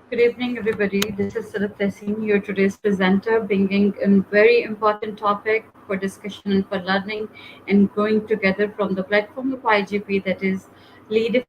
Good evening, everybody. This is Sarat Tehseen, your today's presenter, bringing a very important topic for discussion and for learning and growing together from the platform of IGP, that is Lead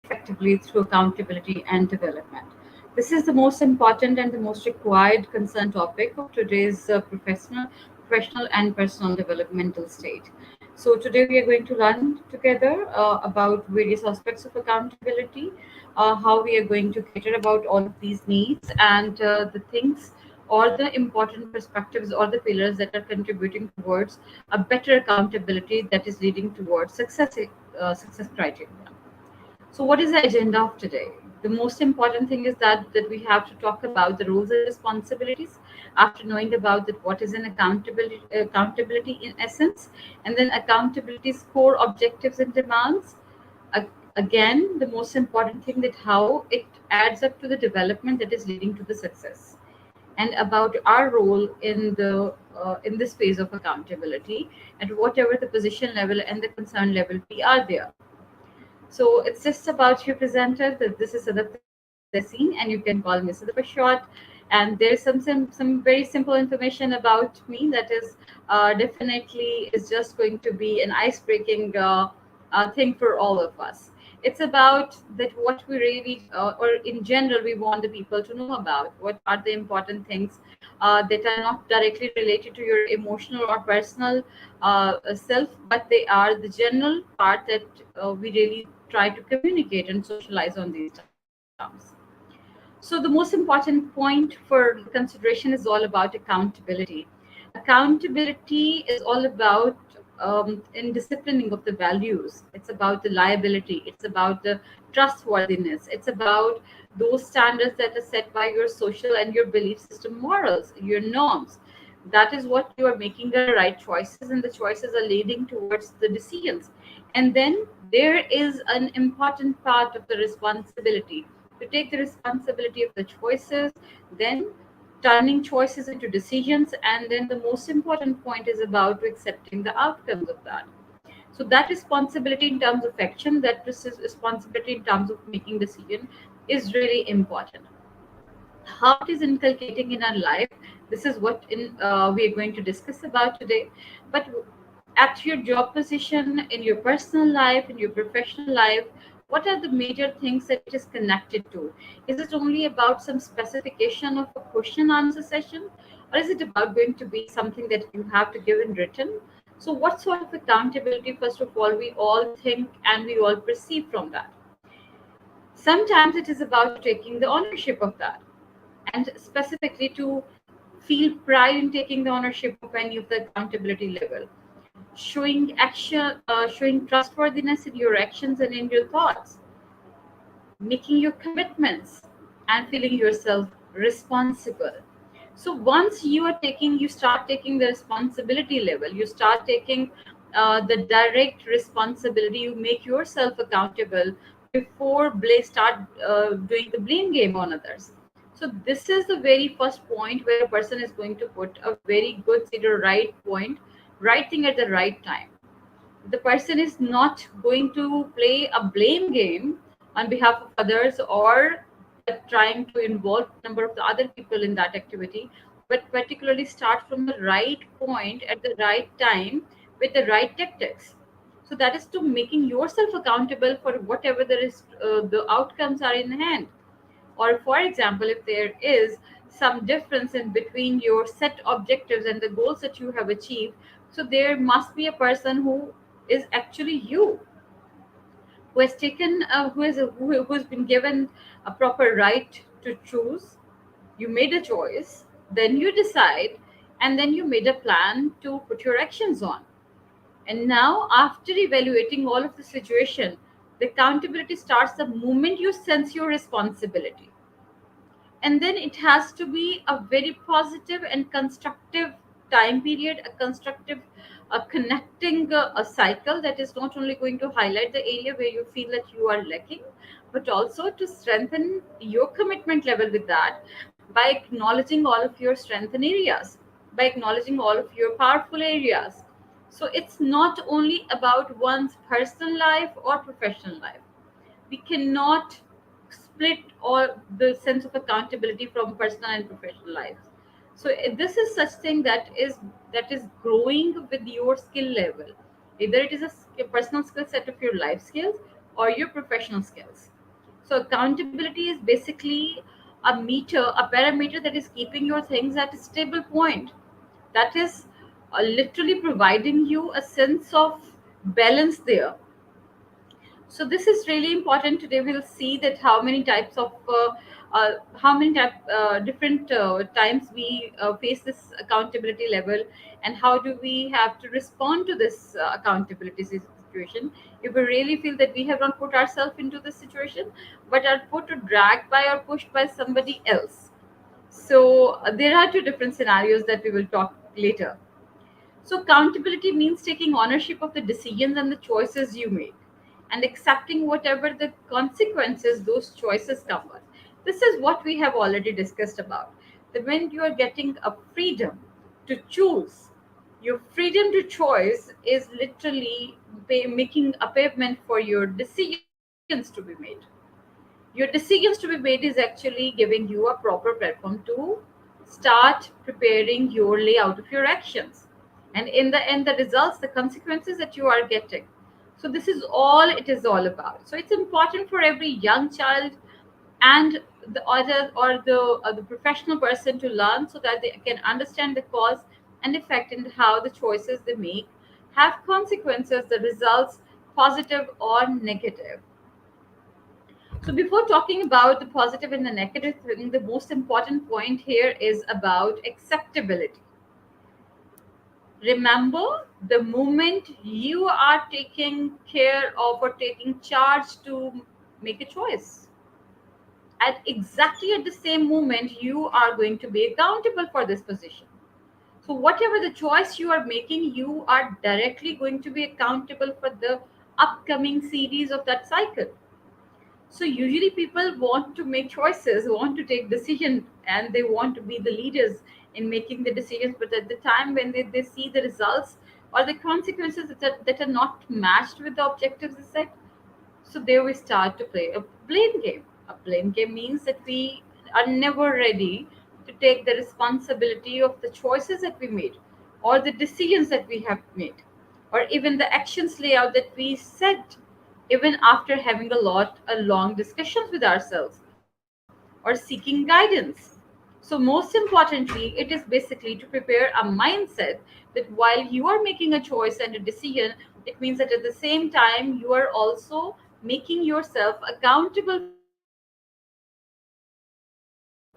Effectively through Accountability and Development. This is the most important and the most required concern topic of today's professional and personal developmental state. So today we are going to learn together about various aspects of accountability, how we are going to cater about all of these needs and the things or the important perspectives or the pillars that are contributing towards a better accountability that is leading towards success criteria. So, what is the agenda of today? The most important thing is that we have to talk about the roles and responsibilities. After knowing about that, what is an accountability in essence, and then accountability's core objectives and demands. Again, the most important thing that how it adds up to the development that is leading to the success, and about our role in this phase of accountability at whatever the position level and the concern level we are there. So it's just about your presenter that this is Sadat Tessin, and you can call me Sadat for short. And there's some very simple information about me that is definitely is just going to be an ice-breaking thing for all of us. It's about that what we really, or in general, we want the people to know about. What are the important things that are not directly related to your emotional or personal self, but they are the general part that we really try to communicate and socialize on these terms. So the most important point for consideration is all about accountability. Accountability is all about in disciplining of the values. It's about the liability. It's about the trustworthiness. It's about those standards that are set by your social and your belief system morals, your norms. That is what you are making the right choices, and the choices are leading towards the decisions. And then there is an important part of the responsibility to take the responsibility of the choices, then turning choices into decisions, and then the most important point is about accepting the outcomes of that. So that responsibility in terms of action, that responsibility in terms of making decision is really important. How it is inculcating in our life, this is what we are going to discuss about today. But at your job position, in your personal life, in your professional life, what are the major things that it is connected to? Is it only about some specification of a question answer session, or is it about going to be something that you have to give in written? So what sort of accountability, first of all, we all think and we all perceive from that? Sometimes it is about taking the ownership of that, and specifically to feel pride in taking the ownership of any of the accountability level, showing trustworthiness in your actions and in your thoughts, making your commitments, and feeling yourself responsible. So once you start taking the responsibility level, you start taking the direct responsibility, you make yourself accountable before start doing the blame game on others. So this is the very first point where a person is going to put a very good seed or right point, right thing at the right time. The person is not going to play a blame game on behalf of others, or trying to involve a number of the other people in that activity, but particularly start from the right point at the right time with the right tactics. So that is to making yourself accountable for whatever there is, the outcomes are in hand. Or for example, if there is some difference in between your set objectives and the goals that you have achieved. So there must be a person who is actually you, who has taken who's been given a proper right to choose. You made a choice, then you decide, and then you made a plan to put your actions on. And now, after evaluating all of the situation, the accountability starts the moment you sense your responsibility. And then it has to be a very positive and constructive time period, a constructive, a connecting a cycle that is not only going to highlight the area where you feel that you are lacking, but also to strengthen your commitment level with that by acknowledging all of your strengthen areas, by acknowledging all of your powerful areas. So it's not only about one's personal life or professional life. We cannot split all the sense of accountability from personal and professional lives. So this is such thing that is growing with your skill level. Either it is a personal skill set of your life skills or your professional skills. So accountability is basically a meter, a parameter that is keeping your things at a stable point. That is literally providing you a sense of balance there. So this is really important. Today we'll see that how many types of different times we face this accountability level, and how do we have to respond to this accountability situation if we really feel that we have not put ourselves into this situation but are put or dragged by or pushed by somebody else. So there are two different scenarios that we will talk later. So, accountability means taking ownership of the decisions and the choices you make and accepting whatever the consequences those choices come with. This is what we have already discussed about. That when you are getting a freedom to choose, your freedom to choice is literally making a pavement for your decisions to be made. Your decisions to be made is actually giving you a proper platform to start preparing your layout of your actions, and in the end the results, the consequences that you are getting. So this is all it is all about. So it's important for every young child and the other or the professional person to learn, so that they can understand the cause and effect and how the choices they make have consequences, the results, positive or negative. So before talking about the positive and the negative thing, the most important point here is about acceptability. Remember, the moment you are taking care of or taking charge to make a choice, at exactly at the same moment, you are going to be accountable for this position. So whatever the choice you are making, you are directly going to be accountable for the upcoming series of that cycle. So usually people want to make choices, want to take decisions, and they want to be the leaders in making the decisions. But at the time when they see the results or the consequences that are not matched with the objectives they set, so there we start to play a blame game. A blame game means that we are never ready to take the responsibility of the choices that we made, or the decisions that we have made, or even the actions layout that we set, even after having a long discussions with ourselves or seeking guidance. So most importantly, it is basically to prepare a mindset that while you are making a choice and a decision, it means that at the same time you are also making yourself accountable for that decision.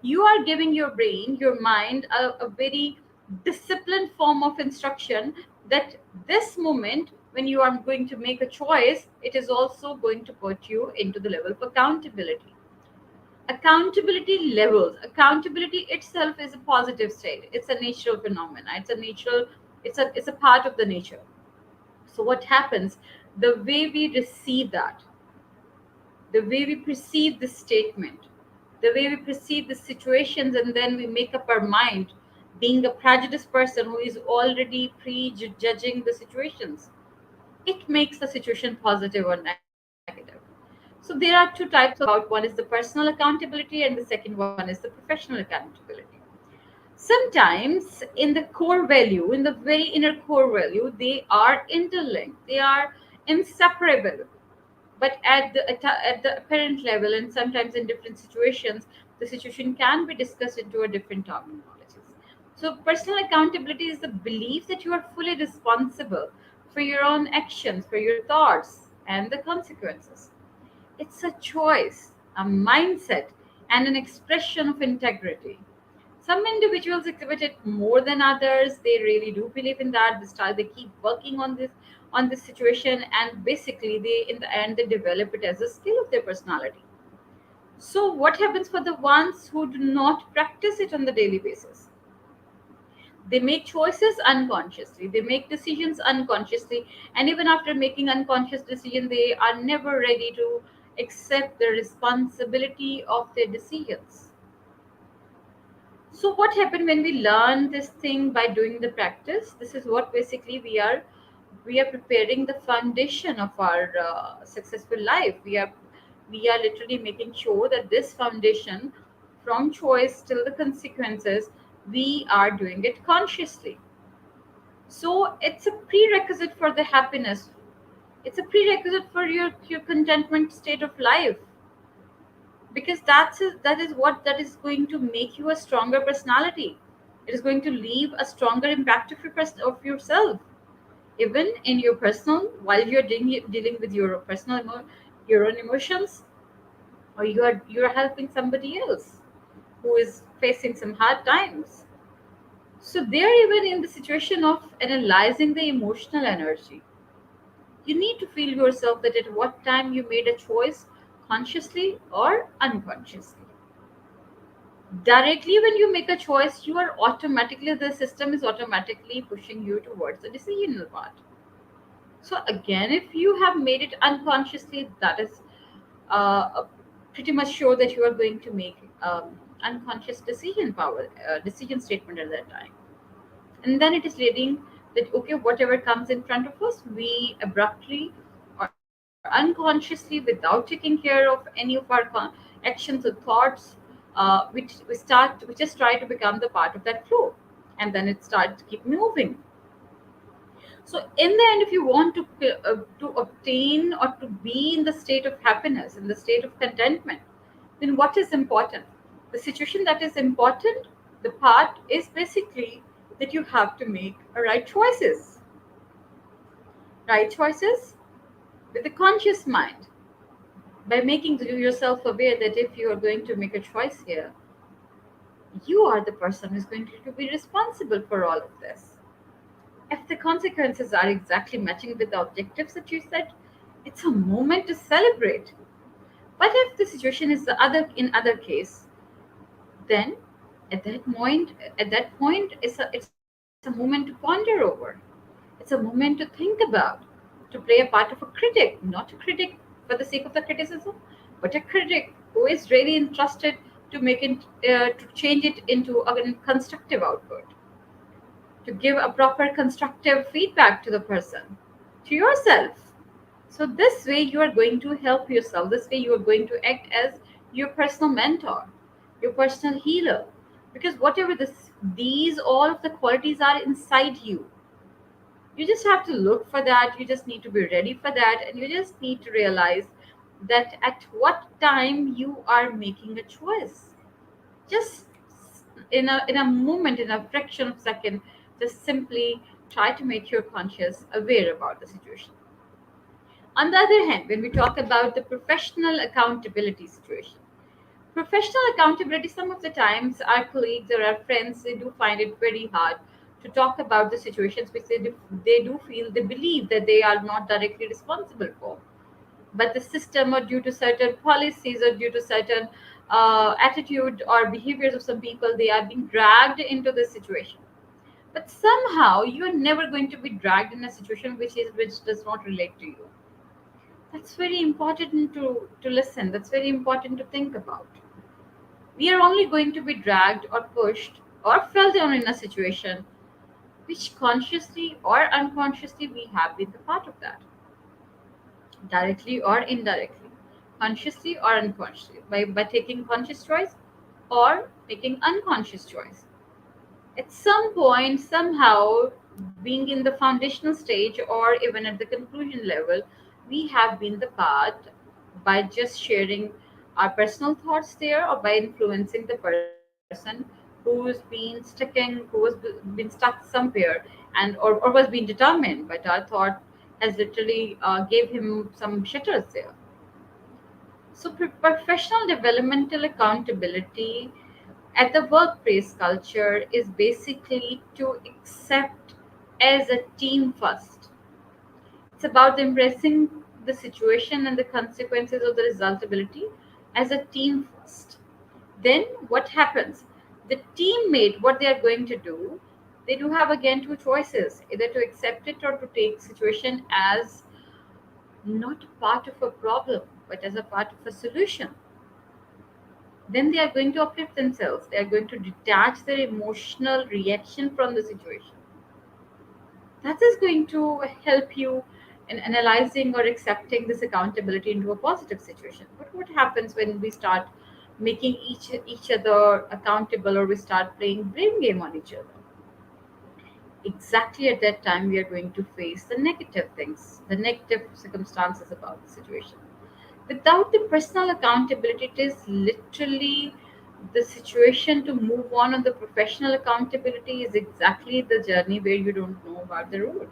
You are giving your brain, your mind, a very disciplined form of instruction that this moment when you are going to make a choice, it is also going to put you into the level of accountability. Accountability levels. Accountability itself is a positive state. It's a natural phenomena. It's a part of the nature. So what happens? The way we receive that, the way we perceive this statement, the way we perceive the situations, and then we make up our mind, being a prejudiced person who is already prejudging the situations, it makes the situation positive or negative. So there are two types of about. One is the personal accountability, and the second one is the professional accountability. Sometimes in the core value, in the very inner core value, they are interlinked, they are inseparable. But at the apparent level, and sometimes in different situations, the situation can be discussed into a different terminologies. So personal accountability is the belief that you are fully responsible for your own actions, for your thoughts, and the consequences. It's a choice, a mindset, and an expression of integrity. Some individuals exhibit it more than others. They really do believe in that. They keep working on this situation, and basically they in the end they develop it as a skill of their personality. So what happens for the ones who do not practice it on the daily basis? They make choices unconsciously, they make decisions unconsciously, and even after making unconscious decision, they are never ready to accept the responsibility of their decisions. So what happened when we learn this thing by doing the practice? This is what basically we are preparing the foundation of our successful life. We are literally making sure that this foundation, from choice till the consequences, we are doing it consciously. So it's a prerequisite for the happiness. It's a prerequisite for your contentment state of life, because that is going to make you a stronger personality. It is going to leave a stronger impact of of yourself, even in your personal, while you're dealing with your your own emotions, or you are helping somebody else who is facing some hard times. So they're even in the situation of analyzing the emotional energy. You need to feel yourself that at what time you made a choice, consciously or unconsciously. Directly when you make a choice, you are automatically, the system is automatically pushing you towards the decisional part. So again, if you have made it unconsciously, that is uh, pretty much sure that you are going to make unconscious decision statement at that time. And then it is leading that, okay, whatever comes in front of us, we abruptly or unconsciously, without taking care of any of our actions or thoughts, we just try to become the part of that flow, and then it starts to keep moving. So in the end, if you want to obtain or to be in the state of happiness, in the state of contentment, then what is important? The situation that is important, the part is basically that you have to make a right choices. Right choices with a conscious mind. By making yourself aware that if you are going to make a choice here, you are the person who's going to be responsible for all of this. If the consequences are exactly matching with the objectives that you set, it's a moment to celebrate. But if the situation is the other in other case, then at that point it's a moment to ponder over. It's a moment to think about, to play a part of a critic, not a critic for the sake of the criticism, but a critic who is really interested to make it to change it into a constructive output, to give a proper constructive feedback to the person, to yourself. So this way you are going to help yourself. This way you are going to act as your personal mentor, your personal healer. Because whatever these all of the qualities are inside you, you just have to look for that. You just need to be ready for that, and you just need to realize that at what time you are making a choice. Just in a moment, in a fraction of a second, just simply try to make your conscious aware about the situation. On the other hand, when we talk about the professional accountability situation, professional accountability, some of the times our colleagues or our friends, they do find it very hard to talk about the situations which they do feel, they believe that they are not directly responsible for. But the system, or due to certain policies, or due to certain attitude or behaviors of some people, they are being dragged into this situation. But somehow you are never going to be dragged in a situation which does not relate to you. That's very important to listen. That's very important to think about. We are only going to be dragged or pushed or fell down in a situation which consciously or unconsciously we have been the part of that, directly or indirectly, consciously or unconsciously, by taking conscious choice or making unconscious choice. At some point, somehow, being in the foundational stage or even at the conclusion level, we have been the part by just sharing. our personal thoughts there, or by influencing the person who's been sticking, who was been stuck somewhere, and or was being determined, but our thought has literally gave him some shutters there. So professional developmental accountability at the workplace culture is basically to accept as a team first. It's about embracing the situation and the consequences of the resultability as a team first. Then what happens? The teammate, what they are going to do, they do have again two choices, either to accept it or to take situation as not part of a problem, but as a part of a solution. Then they are going to uplift themselves. They are going to detach their emotional reaction from the situation. That is going to help you in analyzing or accepting this accountability into a positive situation. But what happens when we start making each other accountable, or we start playing blame game on each other? Exactly at that time, we are going to face the negative things, the negative circumstances about the situation. Without the personal accountability, it is literally the situation to move on the professional accountability is exactly the journey where you don't know about the road.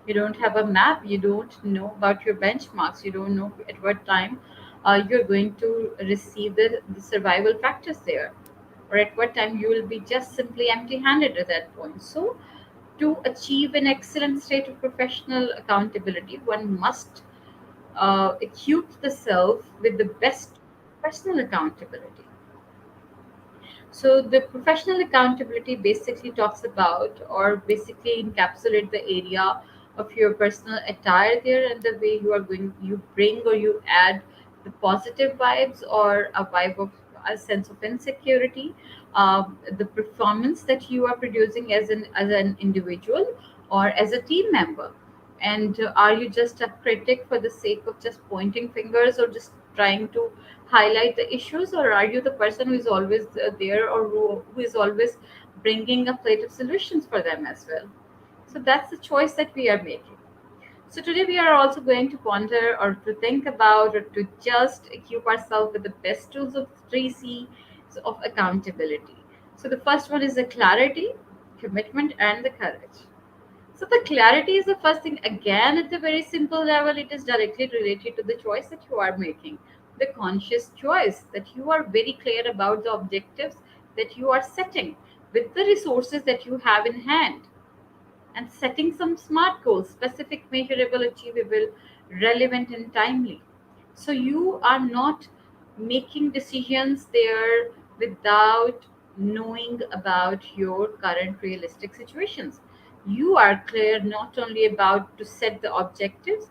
You don't have a map, you don't know about your benchmarks, you don't know at what time you're going to receive the survival factors there, or at what time you will be just simply empty handed at that point. So to achieve an excellent state of professional accountability, one must equip the self with the best personal accountability. So the professional accountability basically talks about, or basically encapsulate the area of your personal attire there, and the way you are going, you bring or you add the positive vibes or a vibe of a sense of insecurity, the performance that you are producing as an individual or as a team member. And are you just a critic for the sake of just pointing fingers or just trying to highlight the issues, or are you the person who is always there, or who is always bringing a plate of solutions for them as well? So that's the choice that we are making. So today we are also going to ponder or to think about or to just equip ourselves with the best tools of 3C of accountability. So the first one is the clarity, commitment, and the courage. So the clarity is the first thing. Again, at the very simple level, it is directly related to the choice that you are making, the conscious choice that you are very clear about the objectives that you are setting with the resources that you have in hand, and setting some smart goals, specific, measurable, achievable, relevant, and timely. So you are not making decisions there without knowing about your current realistic situations. You are clear not only about to set the objectives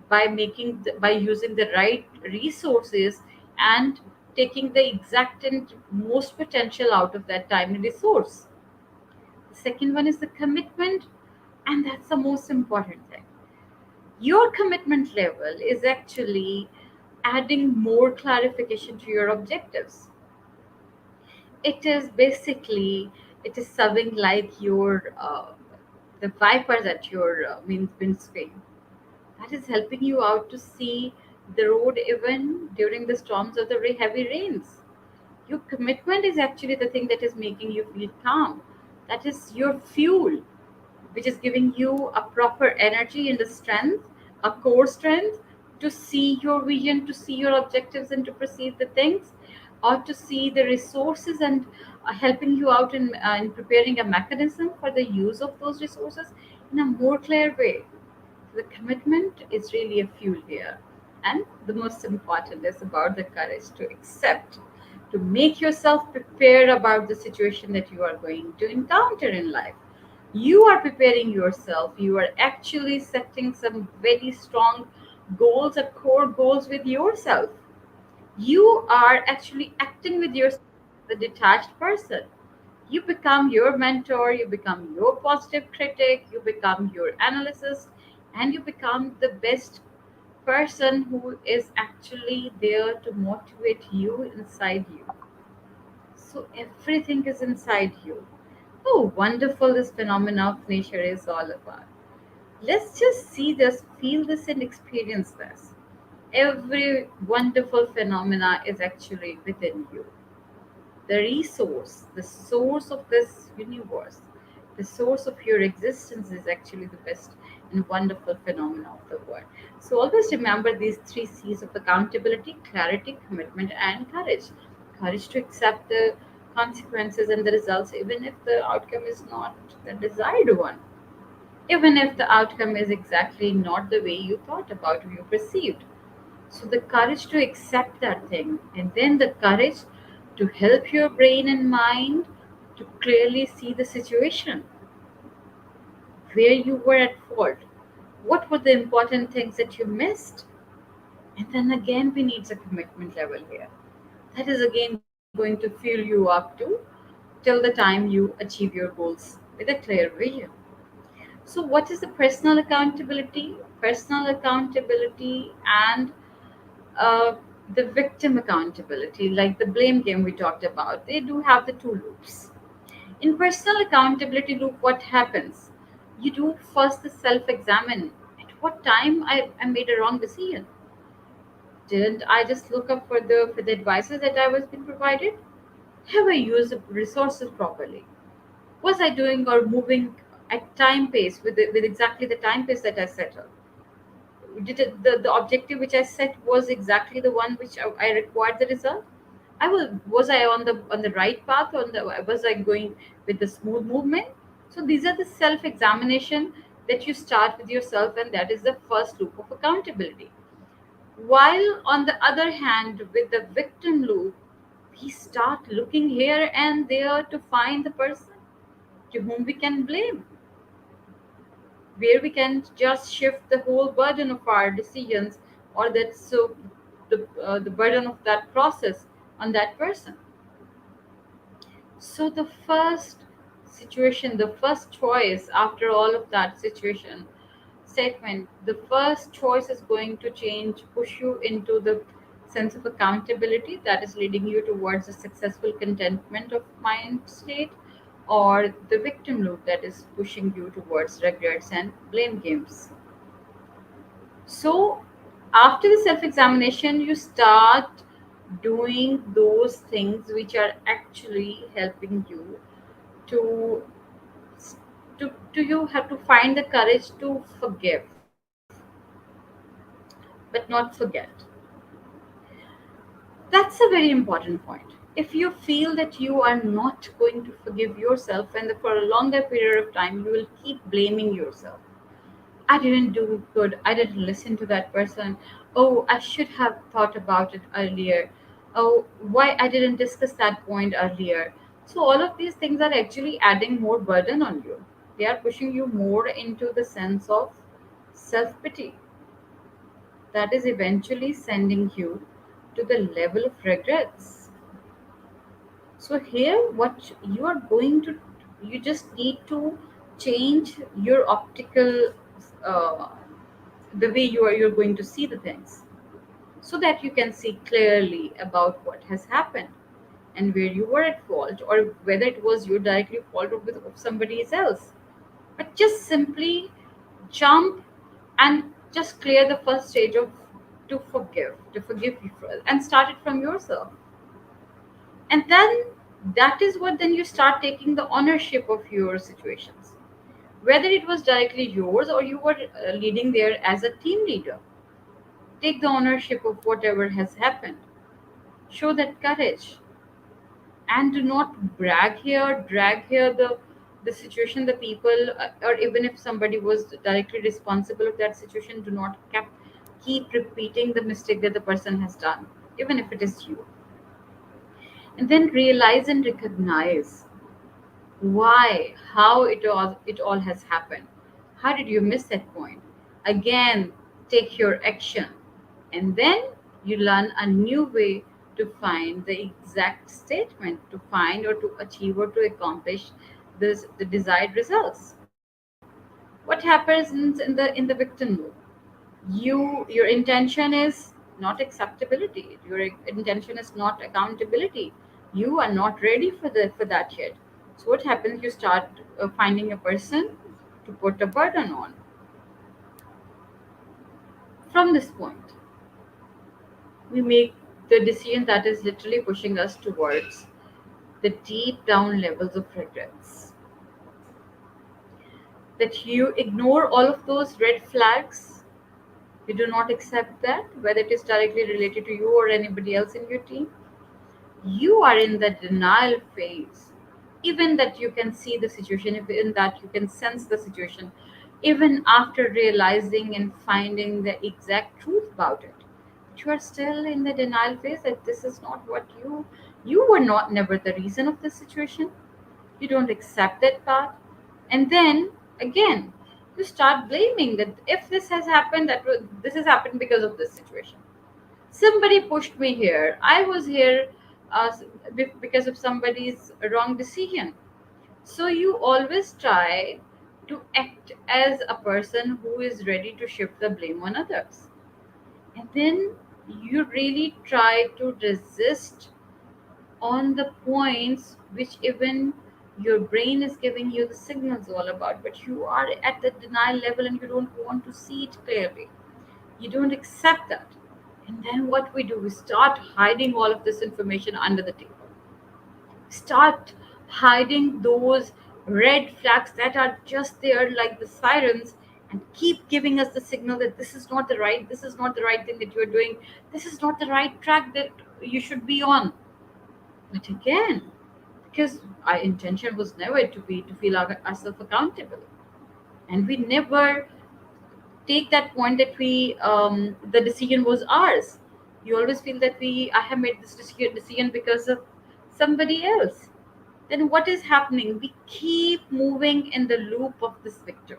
by using the right resources and taking the exact and most potential out of that time and resource. The second one is the commitment, and that's the most important thing. Your commitment level is actually adding more clarification to your objectives. It is basically, it is serving like your the vipers at your windscreen. That is helping you out to see the road even during the storms or the heavy rains. Your commitment is actually the thing that is making you feel calm. That is your fuel, which is giving you a proper energy and a strength, a core strength to see your vision, to see your objectives, and to perceive the things, or to see the resources and helping you out in preparing a mechanism for the use of those resources in a more clear way. The commitment is really a fuel here. And the most important is about the courage to accept, to make yourself prepared about the situation that you are going to encounter in life. You are preparing yourself. You are actually setting some very strong goals or core goals with yourself. You are actually acting with yourself as a detached person. You become your mentor, you become your positive critic, you become your analyst, and you become the best person who is actually there to motivate you inside you. So everything is inside you. Oh, wonderful this phenomena of nature is all about. Let's just see this, feel this, and experience this. Every wonderful phenomena is actually within you. The resource, the source of this universe, the source of your existence is actually the best and wonderful phenomena of the world. So always remember these three C's of accountability: clarity, commitment, and courage. Courage to accept the consequences and the results, even if the outcome is not the desired one, even if the outcome is exactly not the way you thought about or you perceived. So the courage to accept that thing, and then the courage to help your brain and mind to clearly see the situation, where you were at fault, what were the important things that you missed. And then again, we need a commitment level here. That is again going to fill you up to till the time you achieve your goals with a clear vision. So, what is the personal accountability? Personal accountability and uh, the victim accountability, like the blame game we talked about, they do have the two loops. In personal accountability loop, what happens? You do first the self examine. At what time I made a wrong decision? Didn't I just look up for the advices that I was being provided? Have I used the resources properly? Was I doing or moving at time pace with exactly the time pace that I set up? Did the objective which I set was exactly the one which I required the result? Was I on the right path, was I going with the smooth movement? So these are the self examination that you start with yourself, and that is the first loop of accountability. While on the other hand, with the victim loop, we start looking here and there to find the person to whom we can blame, where we can just shift the whole burden of our decisions, or that so the burden of that process on that person. So the first situation, the first choice after all of that situation statement, the first choice is going to change, push you into the sense of accountability that is leading you towards a successful contentment of mind state, or the victim loop that is pushing you towards regrets and blame games. So, after the self examination, you start doing those things which are actually helping you to to you have to find the courage to forgive but not forget. That's a very important point. If you feel that you are not going to forgive yourself, and for a longer period of time you will keep blaming yourself, I didn't do good. I didn't listen to that person. Oh, I should have thought about it earlier. Oh, why I didn't discuss that point earlier. So, all of these things are actually adding more burden on you. They are pushing you more into the sense of self pity that is eventually sending you to the level of regrets. So, here, what you are going to, you just need to change your optical. Uh, the way you're going to see the things, so that you can see clearly about what has happened and where you were at fault, or whether it was your directly fault or with of somebody else. But just simply jump and just clear the first stage of to forgive you and start it from yourself. And then that is what then you start taking the ownership of your situations, whether it was directly yours or you were leading there as a team leader. Take the ownership of whatever has happened. Show that courage, and do not brag here, drag here the situation, the people, or even if somebody was directly responsible of that situation, do not keep repeating the mistake that the person has done, even if it is you. And then realize and recognize why, how it all has happened. How did you miss that point? Again, take your action, and then you learn a new way to find the exact statement, to find or to achieve or to accomplish the desired results. What happens in the victim loop? Your intention is not acceptability, your intention is not accountability. You are not ready for that yet. So what happens, you start finding a person to put a burden on from this point. We make the decision that is literally pushing us towards the deep down levels of regrets. That you ignore all of those red flags, you do not accept that, whether it is directly related to you or anybody else in your team. You are in the denial phase. Even that you can see the situation, even that you can sense the situation, even after realizing and finding the exact truth about it. But you are still in the denial phase that this is not what you were not never the reason of the situation. You don't accept that part. And then again, you start blaming that if this has happened, this has happened because of this situation. Somebody pushed me here. I was here because of somebody's wrong decision. So you always try to act as a person who is ready to shift the blame on others. And then you really try to resist on the points which even your brain is giving you the signals all about, but you are at the denial level and you don't want to see it clearly. You don't accept that. And then what we do, we start hiding all of this information under the table. Start hiding those red flags that are just there like the sirens and keep giving us the signal that this is not the right thing that you're doing. This is not the right track that you should be on. But again, because our intention was never to feel ourselves accountable, and we never take that point that we the decision was ours. You always feel that we I have made this decision because of somebody else. Then what is happening? We keep moving in the loop of this victim,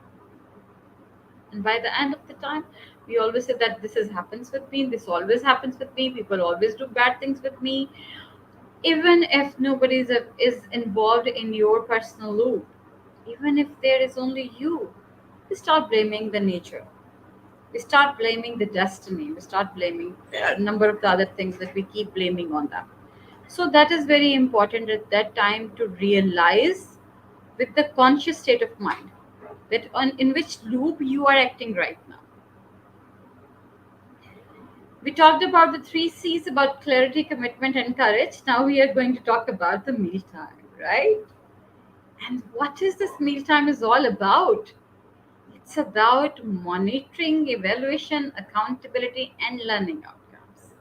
and by the end of the time, we always say that this is happens with me. This always happens with me. People always do bad things with me, even if nobody is involved in your personal loop. Even if there is only you, we start blaming the nature, we start blaming the destiny, we start blaming a number of the other things that we keep blaming on them. So that is very important at that time to realize with the conscious state of mind that in which loop you are acting right now. We talked about the three C's, about clarity, commitment, and courage. Now we are going to talk about the meal time, right? And what is this meal time is all about? It's about monitoring, evaluation, accountability, and learning outcomes.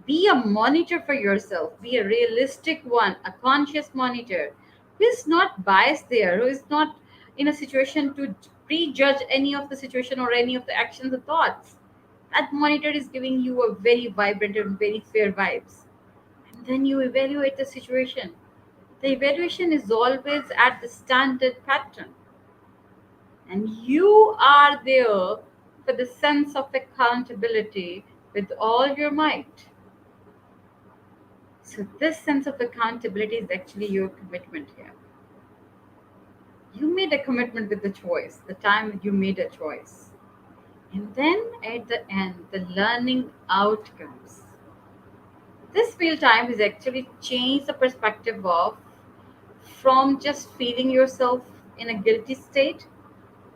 Be a monitor for yourself. Be a realistic one, a conscious monitor who is not biased there, who is not in a situation to prejudge any of the situation or any of the actions or thoughts. That monitor is giving you a very vibrant and very fair vibes. And then you evaluate the situation. The evaluation is always at the standard pattern. And you are there for the sense of accountability with all your might. So, this sense of accountability is actually your commitment here. You made a commitment with the choice, the time you made a choice. And then at the end, the learning outcomes. This meal time is actually changed the perspective of from just feeling yourself in a guilty state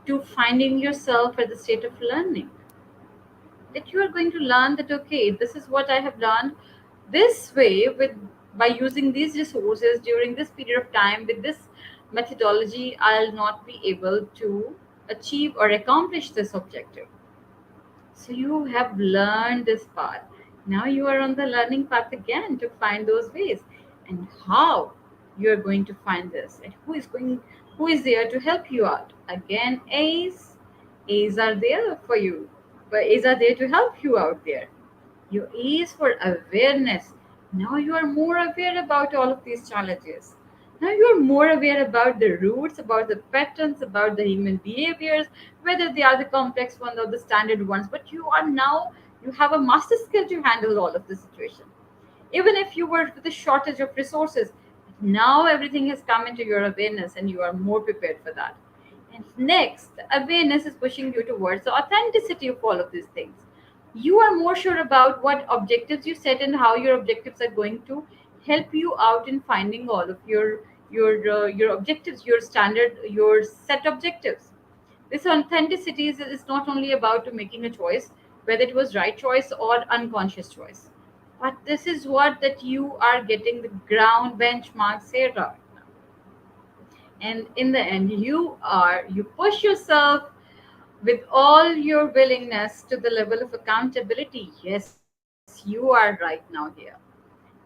to finding yourself at the state of learning. That you are going to learn that okay, this is what I have learned this way with by using these resources during this period of time with this methodology, I'll not be able to achieve or accomplish this objective. So you have learned this part. Now you are on the learning path again to find those ways. And how you are going to find this and who is there to help you out. Again, A's are there for you. But A's are there to help you out there. Your A is for awareness. Now you are more aware about all of these challenges. Now you are more aware about the roots, about the patterns, about the human behaviors, whether they are the complex ones or the standard ones. But you have a master skill to handle all of the situation. Even if you were with a shortage of resources, now everything has come into your awareness and you are more prepared for that. And next, awareness is pushing you towards the authenticity of all of these things. You are more sure about what objectives you set and how your objectives are going to help you out in finding all of your objectives, your standard, your set objectives. This authenticity is not only about making a choice. whether it was right choice or unconscious choice. But this is what that you are getting the ground benchmarks here right now. And in the end, you push yourself with all your willingness to the level of accountability. Yes, you are right now here.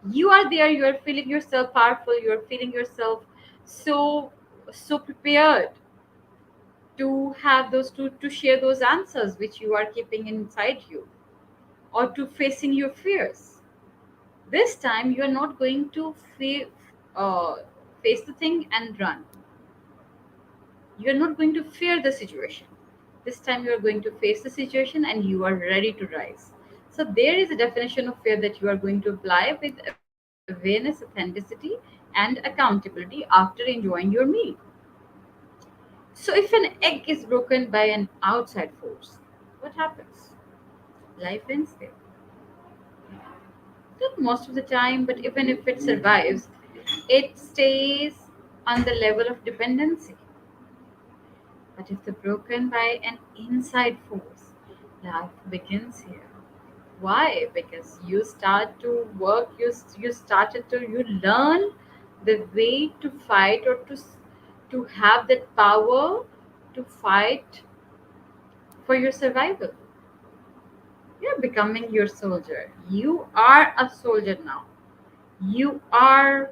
You are there, you are feeling yourself powerful, you are feeling yourself so so prepared to have those to share those answers which you are keeping inside you, or to facing your fears. This time you are not going to uh, face the thing and run. You are not going to fear the situation. This time you are going to face the situation and you are ready to rise. So there is a definition of fear that you are going to apply with awareness, authenticity, and accountability after enjoying your meal. So if an egg is broken by an outside force, what happens? Life ends there. Not most of the time, but even if it survives, it stays on the level of dependency. But if they're broken by an inside force, life begins here. Why? Because you start to work, you started to you learn the way to fight, or to have that power to fight for your survival. You're becoming your soldier. You are a soldier now. You are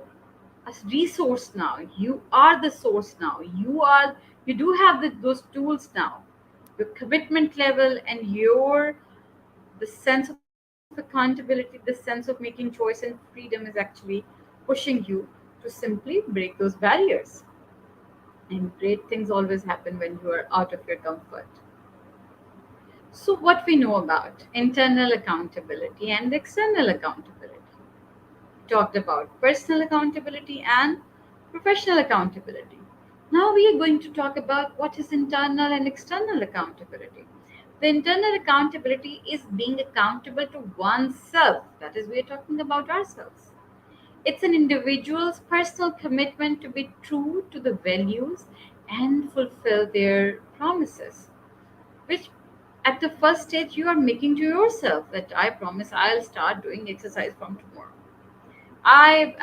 a resource now. You are the source now. You do have those tools now. Your commitment level and your the sense of accountability, the sense of making choice and freedom is actually pushing you to simply break those barriers. And great things always happen when you are out of your comfort. So, what we know about internal accountability and external accountability. Talked about personal accountability and professional accountability. Now we are going to talk about what is internal and external accountability. The internal accountability is being accountable to oneself. That is, we are talking about ourselves. It's an individual's personal commitment to be true to the values and fulfill their promises, which at the first stage you are making to yourself, that I promise I'll start doing exercise from tomorrow. I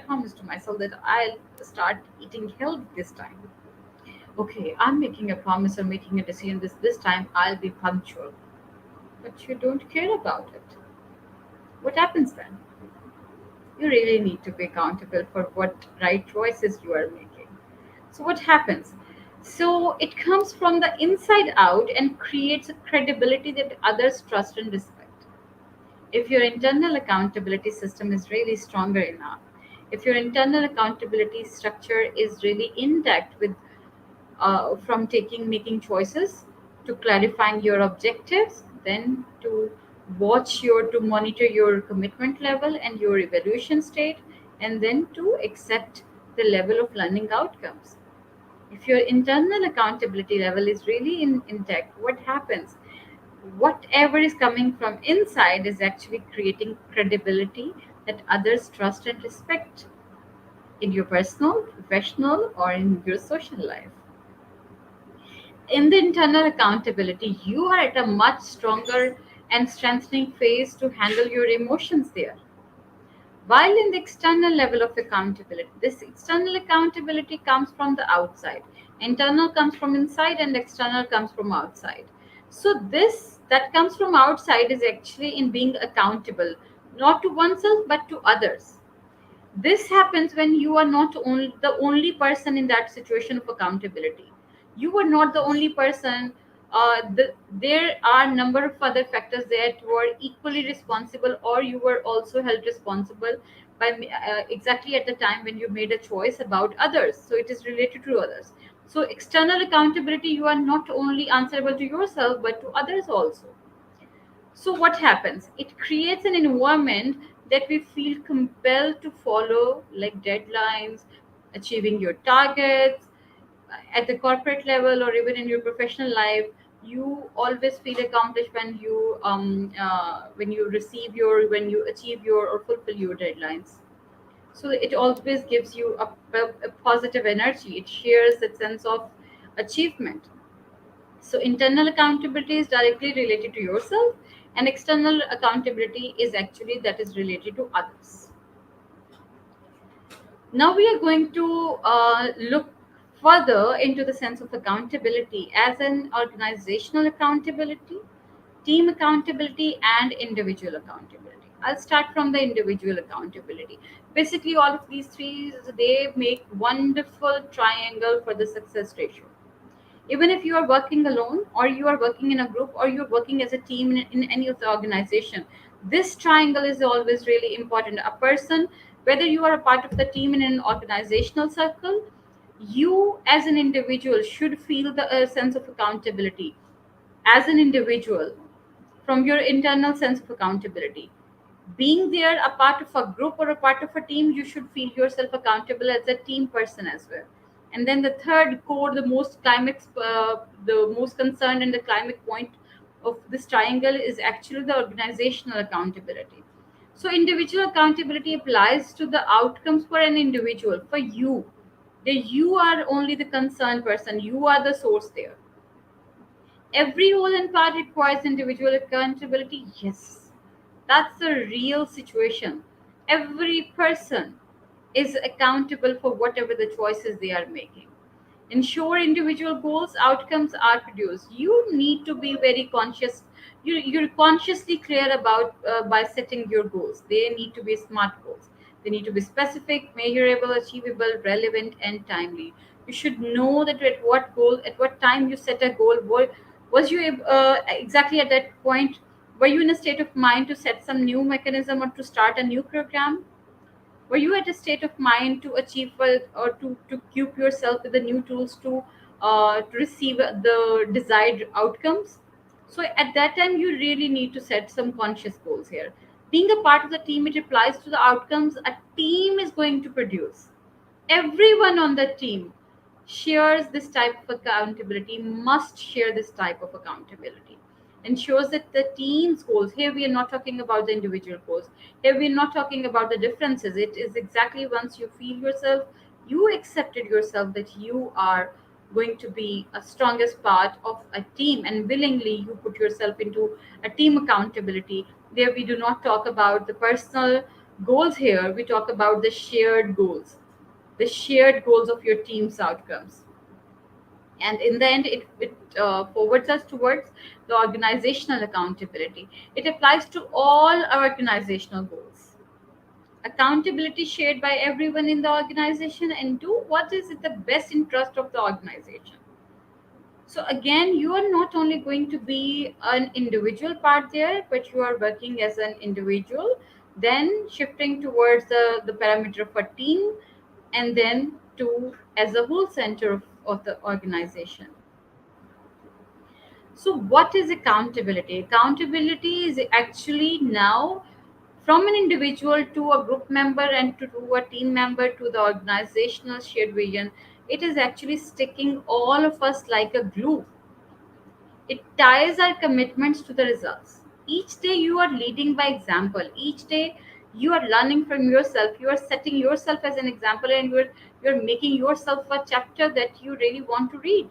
promise to myself that I'll start eating healthy this time. Okay, I'm making a promise or making a decision, this time I'll be punctual. But you don't care about it. What happens then? You really need to be accountable for what right choices you are making. So what happens? So it comes from the inside out and creates a credibility that others trust and respect. If your internal accountability system is really stronger enough, if your internal accountability structure is really intact, with from taking making choices to clarifying your objectives, then to watch your to monitor your commitment level and your evaluation state, and then to accept the level of learning outcomes. If your internal accountability level is really intact, what happens? Whatever is coming from inside is actually creating credibility that others trust and respect in your personal, professional, or in your social life. In the internal accountability, you are at a much stronger and strengthening phase to handle your emotions there. While in the external level of accountability, this external accountability comes from the outside. Internal comes from inside and external comes from outside. So this that comes from outside is actually in being accountable, not to oneself but to others. This happens when you are not only the only person in that situation of accountability. You are not the only person. There are a number of other factors that were equally responsible, or you were also held responsible by exactly at the time when you made a choice about others. So it is related to others. So external accountability, you are not only answerable to yourself but to others also. So, what happens? It creates an environment that we feel compelled to follow, like deadlines, achieving your targets at the corporate level, or even in your professional life. You always feel accomplished when you receive your when you achieve your or fulfill your deadlines. So it always gives you a positive energy. It shares that sense of achievement. So internal accountability is directly related to yourself, and external accountability is actually that is related to others. Now we are going to look further into the sense of accountability as an organizational accountability, team accountability, and individual accountability. I'll start from the individual accountability. Basically, all of these three, they make wonderful triangle for the success ratio. Even if you are working alone, or you are working in a group, or you're working as a team in any of the organization, this triangle is always really important. A person, whether you are a part of the team in an organizational circle, you as an individual should feel the sense of accountability as an individual, from your internal sense of accountability. Being there a part of a group or a part of a team, you should feel yourself accountable as a team person as well. And then the third core, the most climax, the most concerned and the climax point of this triangle is actually the organizational accountability. So individual accountability applies to the outcomes for an individual, for you, that you are only the concerned person, you are the source there. Every whole and part requires individual accountability. Yes, that's a real situation. Every person is accountable for whatever the choices they are making. Ensure individual goals, outcomes are produced. You need to be very conscious. You're consciously clear about by setting your goals. They need to be smart goals. They need to be specific, measurable, achievable, relevant, and timely. You should know that at what goal, at what time you set a goal. Was you exactly at that point? Were you in a state of mind to set some new mechanism or to start a new program? Were you at a state of mind to achieve or to equip yourself with the new tools to receive the desired outcomes? So at that time, you really need to set some conscious goals here. Being a part of the team, it applies to the outcomes a team is going to produce. Everyone on the team shares this type of accountability, must share this type of accountability. Ensures that the team's goals, here we are not talking about the individual goals, here we are not talking about the differences. It is exactly once you feel yourself, you accepted yourself that you are going to be a strongest part of a team, and willingly you put yourself into a team accountability. There we do not talk about the personal goals, here we talk about the shared goals, the shared goals of your team's outcomes. And in the end, it forwards us towards the organizational accountability. It applies to all our organizational goals. Accountability shared by everyone in the organization, and do what is in the best interest of the organization. So again, you are not only going to be an individual part there, but you are working as an individual, then shifting towards the parameter of a team, and then to as a whole center of the organization. So what is accountability? Accountability is actually now from an individual to a group member and to a team member to the organizational shared vision. It is actually sticking all of us like a glue. It ties our commitments to the results. Each day you are leading by example. Each day you are learning from yourself. You are setting yourself as an example, and you're making yourself a chapter that you really want to read.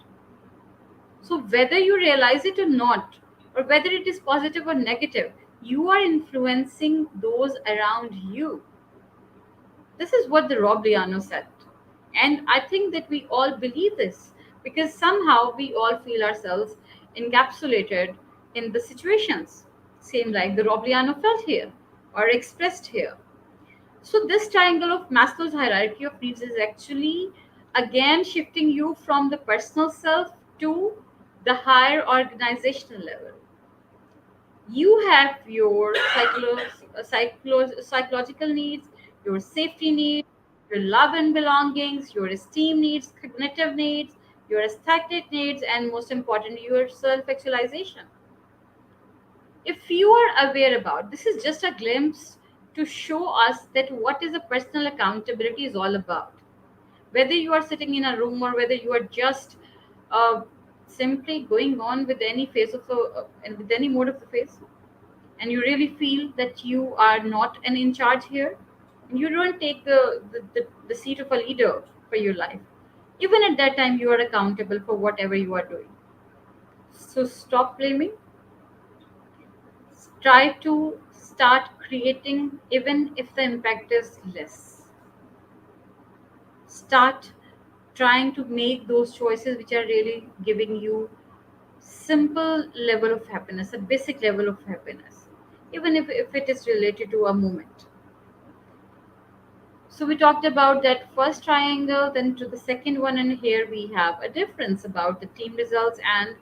So whether you realize it or not, or whether it is positive or negative, you are influencing those around you. This is what the Rob Liano said. And I think that we all believe this because somehow we all feel ourselves encapsulated in the situations, same like the Rob Liano felt here or expressed here. So, this triangle of Maslow's hierarchy of needs is actually again shifting you from the personal self to the higher organizational level. You have your psychological needs, your safety needs, your love and belongings, your esteem needs, cognitive needs, your aesthetic needs, and most important, your self actualization. If you are aware about this, is just a glimpse to show us that what is a personal accountability is all about. Whether you are sitting in a room or whether you are just uh, simply going on with any phase of with any mode of the face, and you really feel that you are not an in charge here, and you don't take the seat of a leader for your life, even at that time you are accountable for whatever you are doing. So stop blaming, try to start creating, even if the impact is less. Start trying to make those choices which are really giving you simple level of happiness, a basic level of happiness, even if it is related to a moment. So we talked about that first triangle, then to the second one, and here we have a difference about the team results and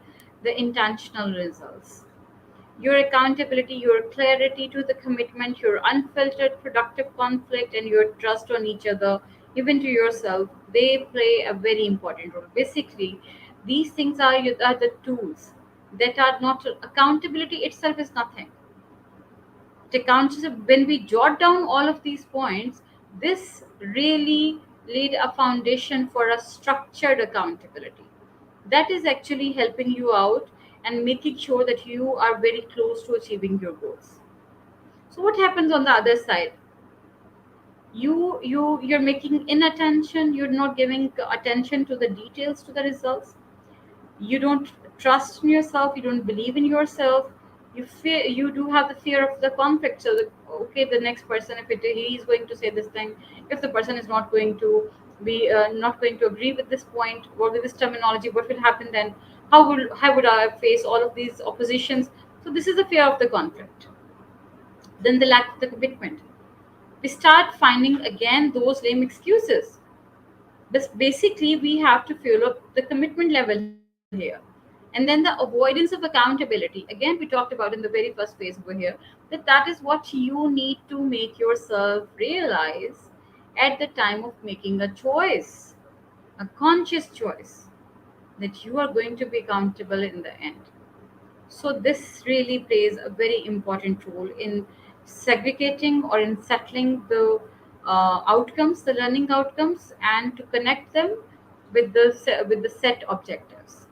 the intentional results. Your accountability, your clarity to the commitment, your unfiltered productive conflict, and your trust on each other, even to yourself, they play a very important role. Basically, these things are the tools that are not accountability itself is nothing. The counts when we jot down all of these points, this really laid a foundation for a structured accountability that is actually helping you out and making sure that you are very close to achieving your goals. So what happens on the other side? You're making inattention, you're not giving attention to the details, to the results. You don't trust in yourself, you don't believe in yourself. You do have the fear of the conflict. So okay, the next person, if he is going to say this thing, if the person is not going to be not going to agree with this point or with this terminology, what will happen then? How would I face all of these oppositions? So this is the fear of the conflict. Then the lack of the commitment. We start finding again those lame excuses. But basically, we have to fuel up the commitment level here. And then the avoidance of accountability. Again, we talked about in the very first phase over here that is what you need to make yourself realize at the time of making a choice, a conscious choice, that you are going to be accountable in the end. So this really plays a very important role in segregating or in settling the outcomes, the learning outcomes, and to connect them with the set objectives.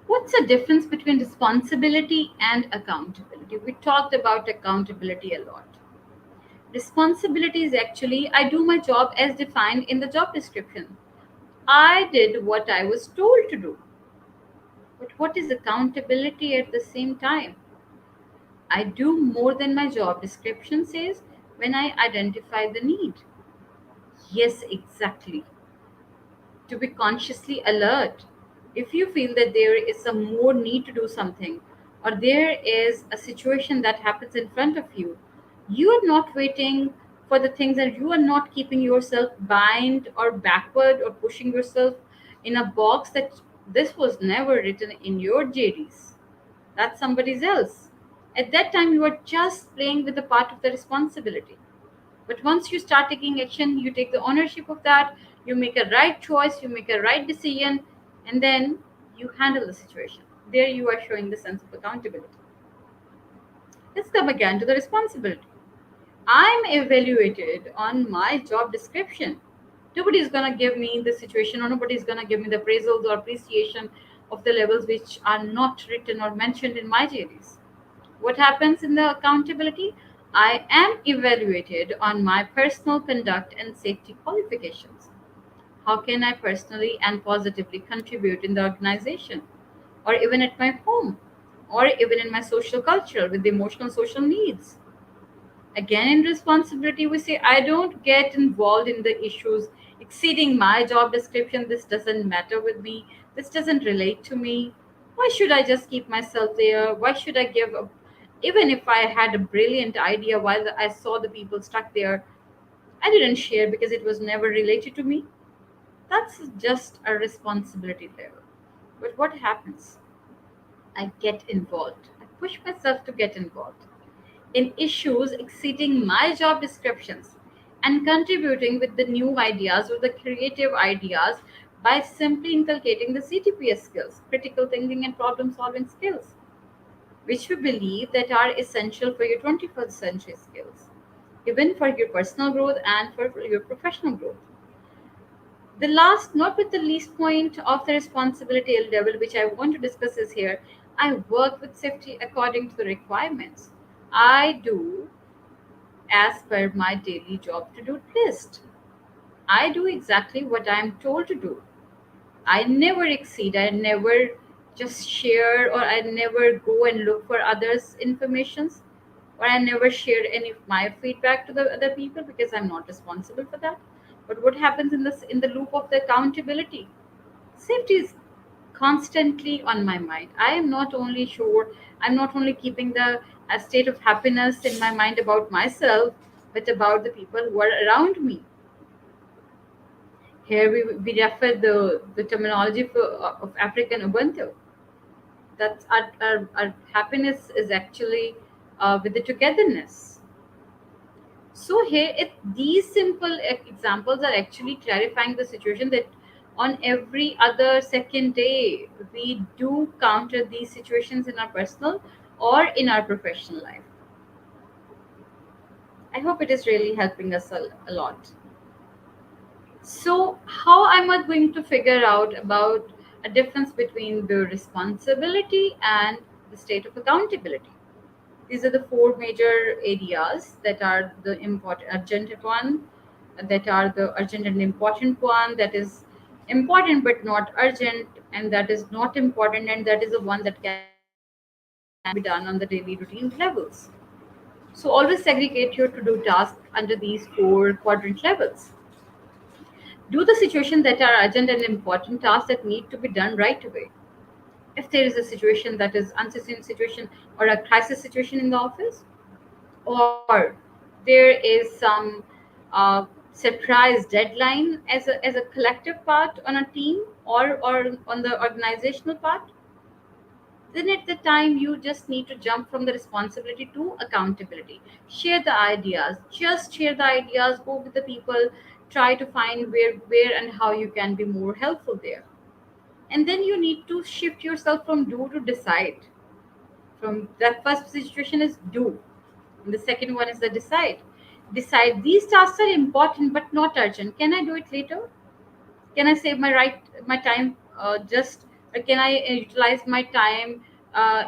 What's the difference between responsibility and accountability? We talked about accountability a lot. Responsibility is actually I do my job as defined in the job description. I did what I was told to do. But what is accountability at the same time? I do more than my job description says when I identify the need. Yes, exactly. To be consciously alert. If you feel that there is some more need to do something, or there is a situation that happens in front of you, you are not waiting for the things, and you are not keeping yourself bind or backward or pushing yourself in a box that this was never written in your JDs. That's somebody's else. At that time, you are just playing with the part of the responsibility. But once you start taking action, you take the ownership of that, you make a right choice, you make a right decision, and then you handle the situation. There you are showing the sense of accountability. Let's come again to the responsibility. I'm evaluated on my job description. Nobody is going to give me the situation, or nobody is going to give me the appraisals or appreciation of the levels which are not written or mentioned in my JDs. What happens in the accountability? I am evaluated on my personal conduct and safety qualifications. How can I personally and positively contribute in the organization, or even at my home, or even in my social culture with the emotional social needs? Again, in responsibility, we say, I don't get involved in the issues exceeding my job description. This doesn't matter with me. This doesn't relate to me. Why should I just keep myself there? Why should I give up? Even if I had a brilliant idea while I saw the people stuck there, I didn't share because it was never related to me. That's just a responsibility level. But what happens? I get involved. I push myself to get involved in issues exceeding my job descriptions and contributing with the new ideas or the creative ideas by simply inculcating the CTPS skills, critical thinking and problem solving skills, which we believe that are essential for your 21st century skills, even for your personal growth and for your professional growth. The last, not with the least point of the responsibility level, which I want to discuss is here, I work with safety according to the requirements. I do as per my daily job to do list. I do exactly what I am told to do. I never exceed. I never just share, or I never go and look for others' informations, or I never share any of my feedback to the other people because I'm not responsible for that. But what happens in the loop of the accountability? Safety is constantly on my mind. I am not only sure, I'm not only keeping the a state of happiness in my mind about myself, but about the people who are around me. Here we refer the terminology of African Ubuntu. That our happiness is actually with the togetherness. So here, these simple examples are actually clarifying the situation that on every other second day we do counter these situations in our personal or in our professional life. I hope it is really helping us a lot. So, how am I going to figure out about a difference between the responsibility and the state of accountability? These are the four major areas that are the important, urgent one, that are the urgent and important one, that is important but not urgent, and that is not important, and that is the one that can be done on the daily routine levels. So always segregate your to-do task under these four quadrant levels. Do the situations that are urgent and important tasks that need to be done right away. If there is a situation that is unforeseen situation or a crisis situation in the office, or there is some uh, surprise deadline as a collective part on a team, or on the organizational part, then at the time you just need to jump from the responsibility to accountability. Share the ideas, just share the ideas, go with the people, try to find where and how you can be more helpful there. And then you need to shift yourself from do to decide. From that first situation is do, and the second one is the decide. Decide these tasks are important but not urgent. Can I do it later? Can I save my time, just or can I utilize my time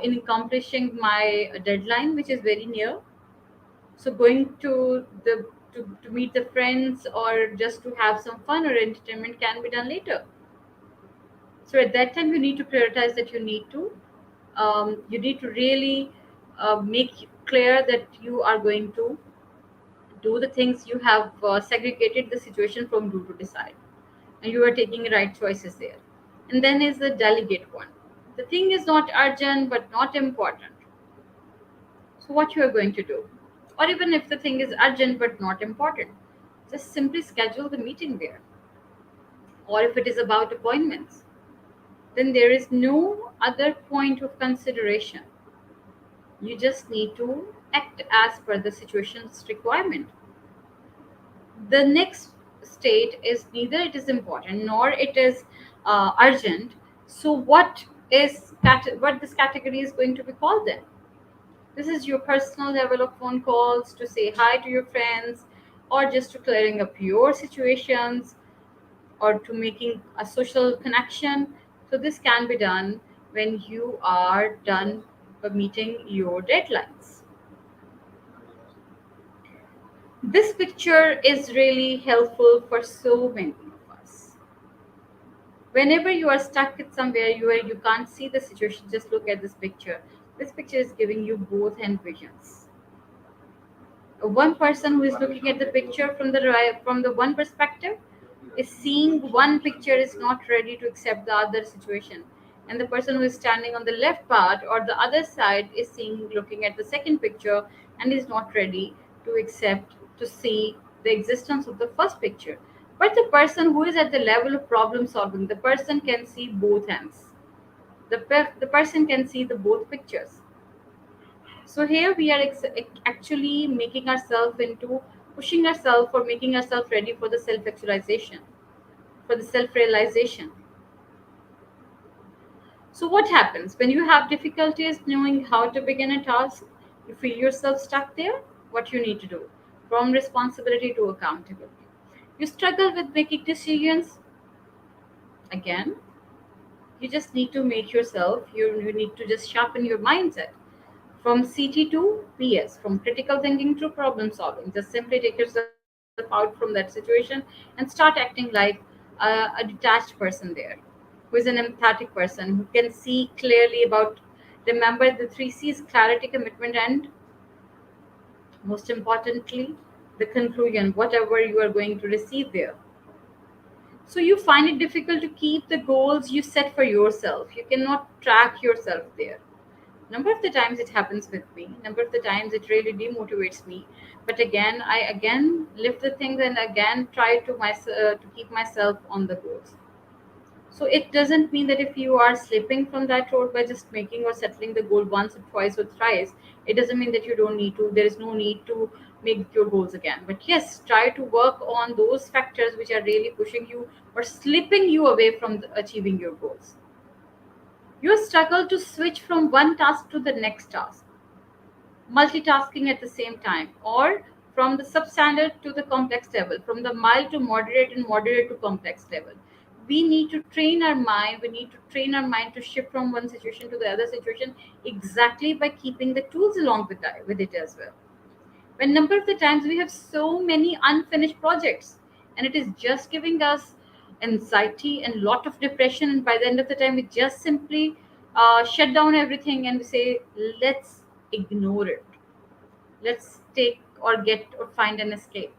in accomplishing my deadline, which is very near? So going to meet the friends or just to have some fun or entertainment can be done later. So at that time you need to prioritize that you need to really make clear that you are going to do the things you have segregated the situation from do to decide, and you are taking right choices there. And then is the delegate one. The thing is not urgent but not important. So what you are going to do? Or even if the thing is urgent but not important, just simply schedule the meeting there. Or if it is about appointments, then there is no other point of consideration. You just need to act as per the situation's requirement. The next state is neither it is important nor it is urgent. So what this category is going to be called then? This is your personal level of phone calls to say hi to your friends, or just to clearing up your situations, or to making a social connection. So this can be done when you are done by meeting your deadlines. This picture is really helpful for so many of us. Whenever you are stuck at somewhere where you can't see the situation, just look at this picture. This picture is giving you both hand visions. One person who is looking at the picture from the right, from the one perspective, is seeing one picture, is not ready to accept the other situation, and the person who is standing on the left part or the other side is seeing, looking at the second picture, and is not ready to accept, to see the existence of the first picture. But the person who is at the level of problem solving, the person can see both ends. The person can see the both pictures. So here we are actually making ourselves into, pushing ourselves or making ourselves ready for the self actualization, for the self realization. So what happens when you have difficulties knowing how to begin a task? You feel yourself stuck there. What you need to do? From responsibility to accountability. You struggle with making decisions. Again, you just need to make yourself. You need to just sharpen your mindset. From CT to PS, from critical thinking to problem solving. Just simply take yourself out from that situation and start acting like a detached person there. who is an empathic person, who can see clearly about, remember the three C's: clarity, commitment, and most importantly, the conclusion, whatever you are going to receive there. So you find it difficult to keep the goals you set for yourself. You cannot track yourself there. Number of the times it happens with me. Number of the times it really demotivates me. But again, I again lift the things and again try to keep myself on the goals. So it doesn't mean that if you are slipping from that road by just making or settling the goal once or twice or thrice, it doesn't mean that you don't need to. There is no need to make your goals again. But yes, try to work on those factors which are really pushing you or slipping you away from achieving your goals. You struggle to switch from one task to the next task, multitasking at the same time, or from the substandard to the complex level, from the mild to moderate and moderate to complex level. We need to train our mind, we need to train our mind to shift from one situation to the other situation exactly by keeping the tools along with it as well. When number of the times we have so many unfinished projects and it is just giving us anxiety and lot of depression, and by the end of the time we just simply shut down everything and we say, let's ignore it, let's take or get or find an escape.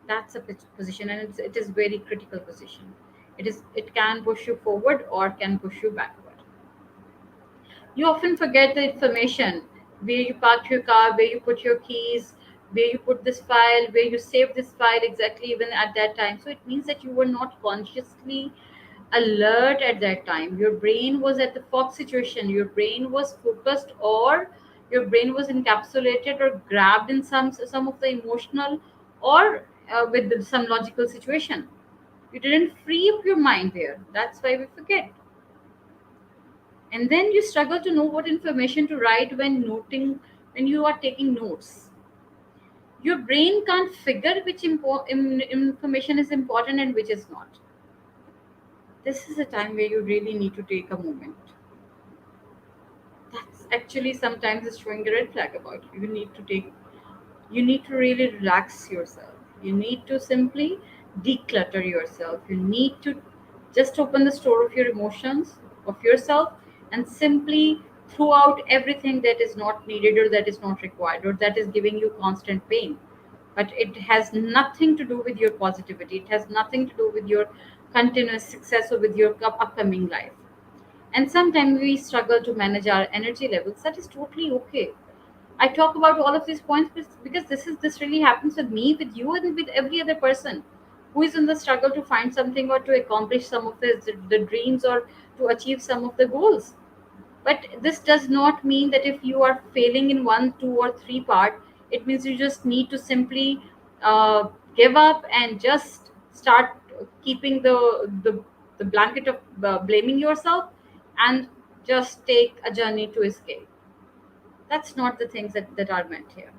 That's a position, and it is very critical position. It can push you forward or can push you backward. You often forget the information: where you parked your car, where you put your keys, where you put this file, where you saved this file exactly even at that time. So it means that you were not consciously alert at that time. Your brain was at the fog situation. Your brain was focused, or your brain was encapsulated or grabbed in some of the emotional or with some logical situation. You didn't free up your mind there. That's why we forget. And then you struggle to know what information to write when you are taking notes. Your brain can't figure which information is important and which is not. This is a time where you really need to take a moment. That's actually sometimes is showing a red flag about you. You need to really relax yourself. You need to simply declutter yourself. You need to just open the store of your emotions, of yourself, and simply throw out everything that is not needed or that is not required or that is giving you constant pain. But it has nothing to do with your positivity. It has nothing to do with your continuous success or with your upcoming life. And sometimes we struggle to manage our energy levels. That is totally okay. I talk about all of these points because this really happens with me, with you, and with every other person who is in the struggle to find something or to accomplish some of the dreams or to achieve some of the goals. But this does not mean that if you are failing in one, two, or three part, it means you just need to simply give up and just start keeping the blanket of blaming yourself and just take a journey to escape. That's not the things that are meant here.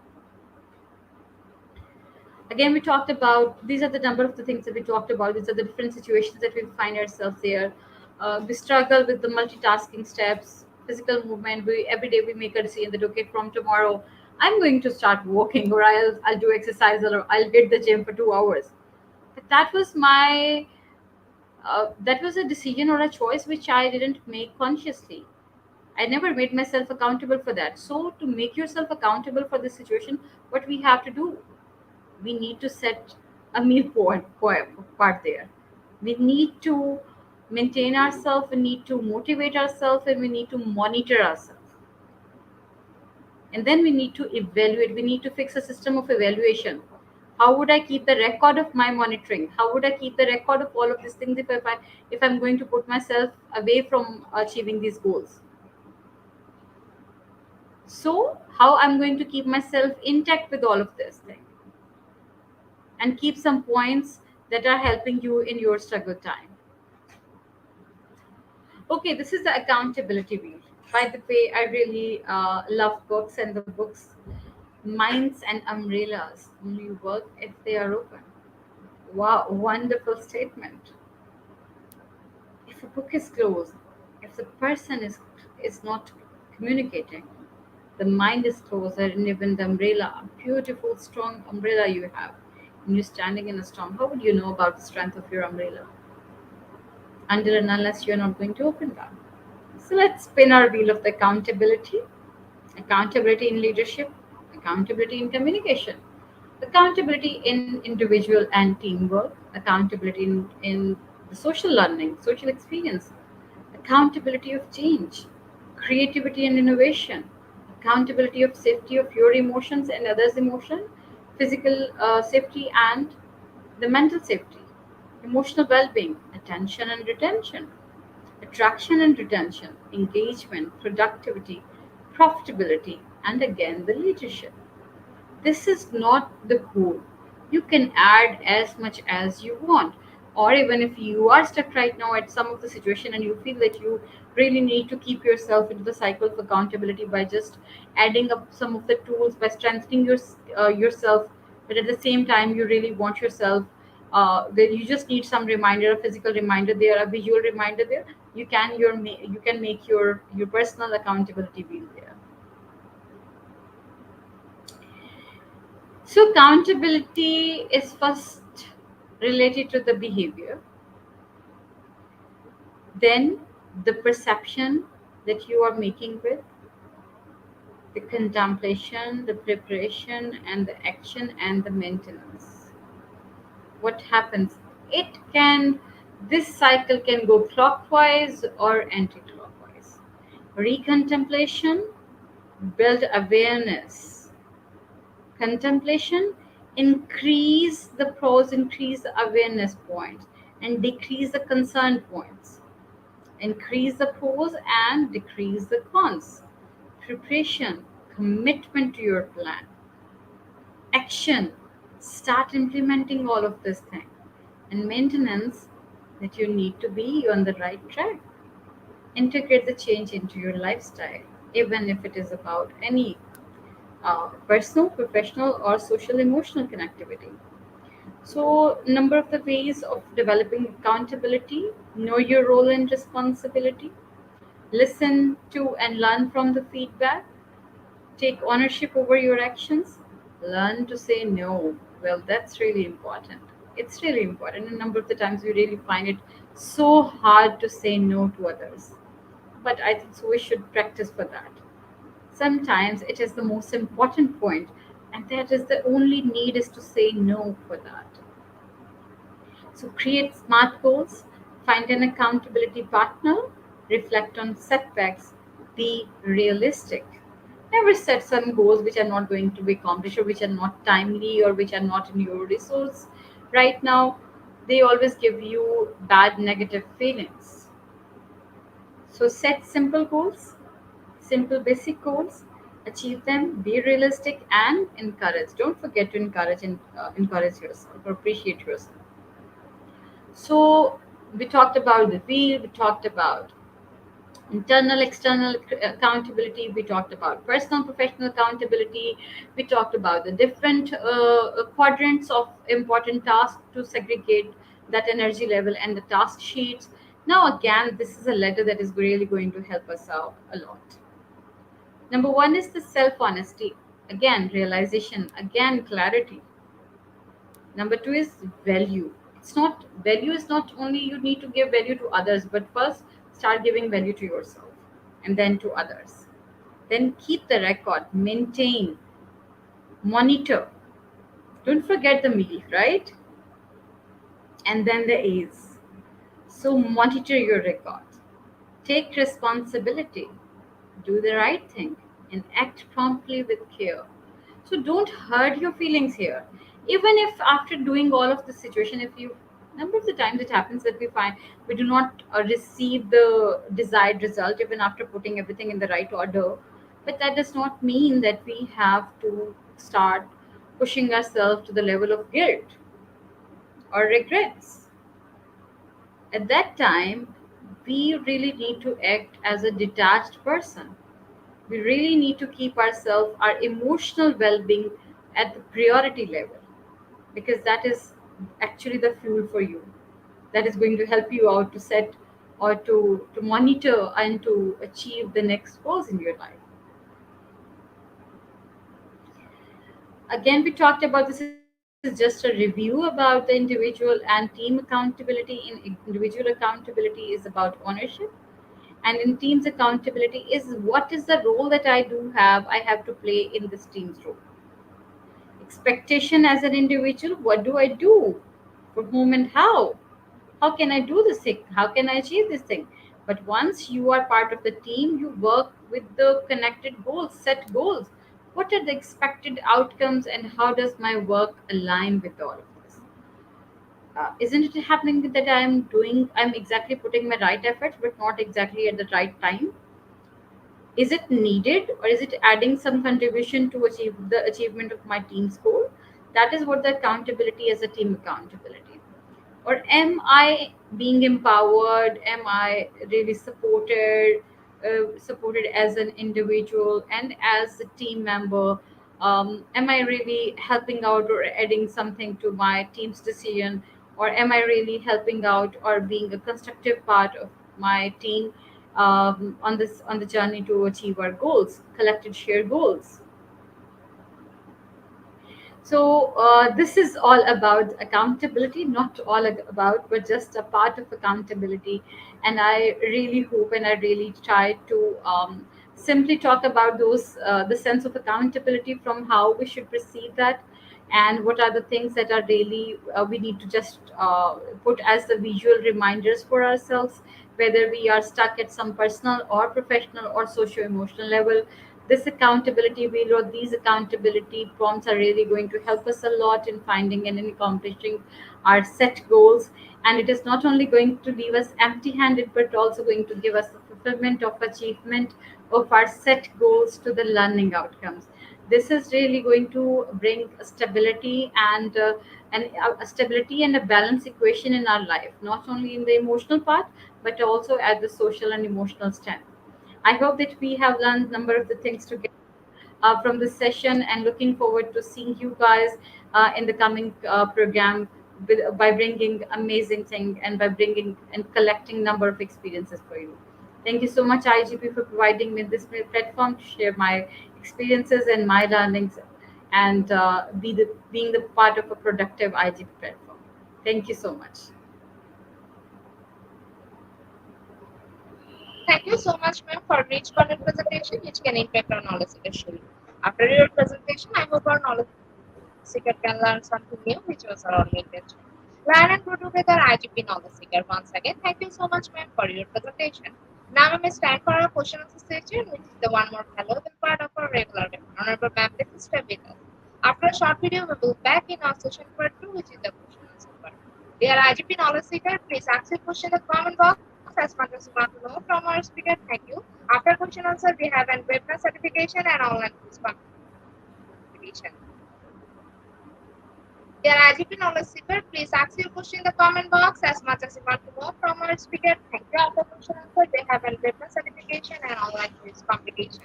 Again, we talked about these are the number of the things that we talked about. These are the different situations that we find ourselves there. We struggle with the multitasking steps, physical movement. We every day we make a decision that okay, from tomorrow I'm going to start walking, or I'll do exercise, or I'll hit the gym for 2 hours. But that was a decision or a choice which I didn't make consciously. I never made myself accountable for that. So to make yourself accountable for this situation, what we have to do, we need to set a part there. We need to maintain ourselves, we need to motivate ourselves, and we need to monitor ourselves. And then we need to evaluate, we need to fix a system of evaluation. How would I keep the record of my monitoring? How would I keep the record of all of these things if I'm going to put myself away from achieving these goals? So how I'm going to keep myself intact with all of this thing and keep some points that are helping you in your struggle time. Okay, this is the accountability wheel. By the way, I really love books, and the books minds and umbrellas only work if they are open. Wow, wonderful statement. If a book is closed, if the person is not communicating, the mind is closer, and even the umbrella, a beautiful strong umbrella you have, and you're standing in a storm, how would you know about the strength of your umbrella? until and unless you're not going to open that. So let's spin our wheel of the accountability. Accountability in leadership, accountability in communication, accountability in individual and teamwork, accountability in the social learning, social experience, accountability of change, creativity and innovation, accountability of safety of your emotions and others' emotion, physical safety and the mental safety, emotional well being, attention and retention, attraction and retention, engagement, productivity, profitability, and again the leadership. This is not the goal. You can add as much as you want. Or even if you are stuck right now at some of the situation and you feel that you really need to keep yourself into the cycle of accountability by just adding up some of the tools, by strengthening yourself, but at the same time you really want yourself, that you just need some reminder, a physical reminder there, a visual reminder there. You can make your personal accountability wheel there. So accountability is first related to the behavior, then the perception that you are making with the contemplation, the preparation, and the action and the maintenance. What happens? It can, this cycle can go clockwise or anti-clockwise. Recontemplation, build awareness. Contemplation, increase the pros, increase the awareness points, and decrease the concern points. Increase the pros and decrease the cons. Preparation, commitment to your plan. Action, start implementing all of this thing. And maintenance, that you need to be on the right track. Integrate the change into your lifestyle, even if it is about any personal, professional, or social emotional connectivity. So, number of the ways of developing accountability: know your role and responsibility, listen to and learn from the feedback, take ownership over your actions, learn to say no. Well, that's really important. It's really important. A number of the times we really find it so hard to say no to others. But I think so we should practice for that. Sometimes it is the most important point, and that is the only need is to say no for that. So create smart goals, find an accountability partner, reflect on setbacks, be realistic. Never set some goals which are not going to be accomplished or which are not timely or which are not in your resource right now. They always give you bad negative feelings. So set simple goals, simple basic goals, achieve them, be realistic and encourage. Don't forget to encourage yourself or appreciate yourself. So we talked about the wheel, we talked about internal, external accountability, we talked about personal, professional accountability, we talked about the different quadrants of important tasks to segregate that energy level and the task sheets. Now, again, this is a letter that is really going to help us out a lot. Number one is the self honesty. Again, realization. Again, clarity. Number two is value. It's not, value is not only you need to give value to others, but first start giving value to yourself and then to others. Then keep the record, maintain, monitor. Don't forget the meal, right? And then the A's. So monitor your record. Take responsibility. Do the right thing and act promptly with care. So don't hurt your feelings here. Even if after doing all of the situation, if you, number of the times it happens that we find we do not receive the desired result even after putting everything in the right order, but that does not mean that we have to start pushing ourselves to the level of guilt or regrets. At that time, we really need to act as a detached person. We really need to keep ourselves, our emotional well-being at the priority level, because that is actually the fuel for you, that is going to help you out to set or to monitor and to achieve the next goals in your life. Again, we talked about this is the is just a review about the individual, and team accountability. In individual accountability is about ownership, and in teams accountability is what is the role that I have to play in this team's role. Expectation as an individual, what do I do, for whom, and how can I do this thing, how can I achieve this thing. But once you are part of the team, you work with the connected goals, set goals. What are the expected outcomes, and how does my work align with all of this? Isn't it happening that I'm exactly putting my right effort but not exactly at the right time? Is it needed, or is it adding some contribution to achieve the achievement of my team's goal? That is what the accountability as a team accountability. Or am I being empowered, am I really supported as an individual and as a team member? Am I really helping out or adding something to my team's decision, or am I really helping out or being a constructive part of my team, on the journey to achieve our goals, collected shared goals? So, this is all about accountability, not all about, but just a part of accountability. And I really hope and I really try to simply talk about the sense of accountability, from how we should perceive that, and what are the things that are really we need to just put as the visual reminders for ourselves, whether we are stuck at some personal or professional or socio-emotional level. This accountability wheel or these accountability prompts are really going to help us a lot in finding and in accomplishing our set goals. And it is not only going to leave us empty handed, but also going to give us the fulfillment of achievement of our set goals to the learning outcomes. This is really going to bring stability and a stability and a balance equation in our life, not only in the emotional part, but also at the social and emotional stand. I hope that we have learned number of the things together from this session, and looking forward to seeing you guys in the coming program, by bringing amazing thing and by bringing and collecting number of experiences for you. Thank you so much, IGP, for providing me this platform to share my experiences and my learnings, and being the part of a productive IGP platform. Thank you so much. Thank you so much, ma'am, for rich content presentation which can impact our knowledge seeker surely. After your presentation, I hope our knowledge seeker can learn something new, which was our only intention. Learn and grow together, IGP knowledge seeker. Once again, thank you so much, ma'am, for your presentation. Now, ma'am, it's time for our question and answer session, which is the one more valuable part of our regular day. Honorable ma'am, please stay with us. After a short video, we will be back in our session part 2, which is the question and answer part. Dear IGP knowledge seeker, please ask your question in the comment box as much as you want to know from our speaker. Thank you. After question answer, we have an webinar certification and online quiz competition. Dear IGP knowledge seeker, please ask your question in the comment box as much as you want to know from our speaker. Thank you. After question answer, we have an webinar certification and online quiz competition.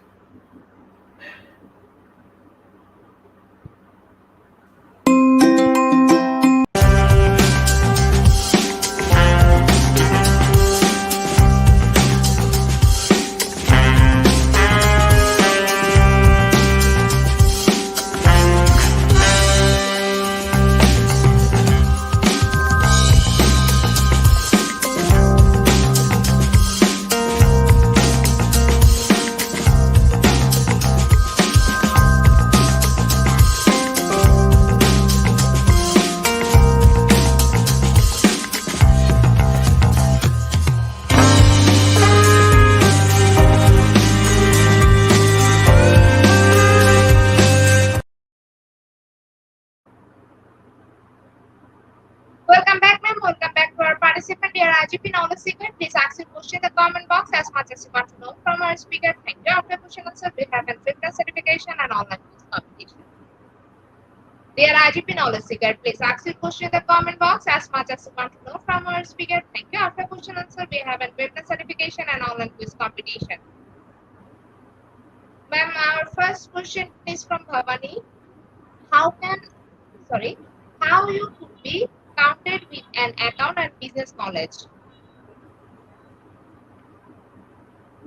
Welcome back, ma'am. Welcome back to our participant. Dear IGP knowledge seeker, please ask your question in the comment box as much as you want to know from our speaker. Thank you. After question answer, we have a fitness certification and online quiz competition. Dear IGP knowledge seeker, please ask your question in the comment box as much as you want to know from our speaker. Thank you. After question answer, we have a fitness certification and online quiz competition. Ma'am, our first question is from Bhavani. How can, sorry, how you could be counted with an account and business knowledge?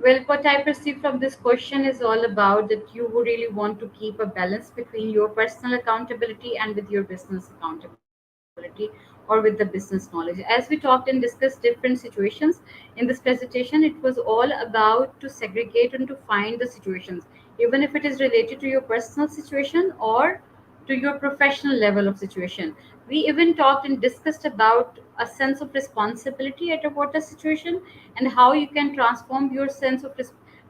Well, what I perceive from this question is all about that you would really want to keep a balance between your personal accountability and with your business accountability or with the business knowledge. As we talked and discussed different situations in this presentation, it was all about to segregate and to find the situations, even if it is related to your personal situation or to your professional level of situation. We even talked and discussed about a sense of responsibility at a water situation and how you can transform your sense of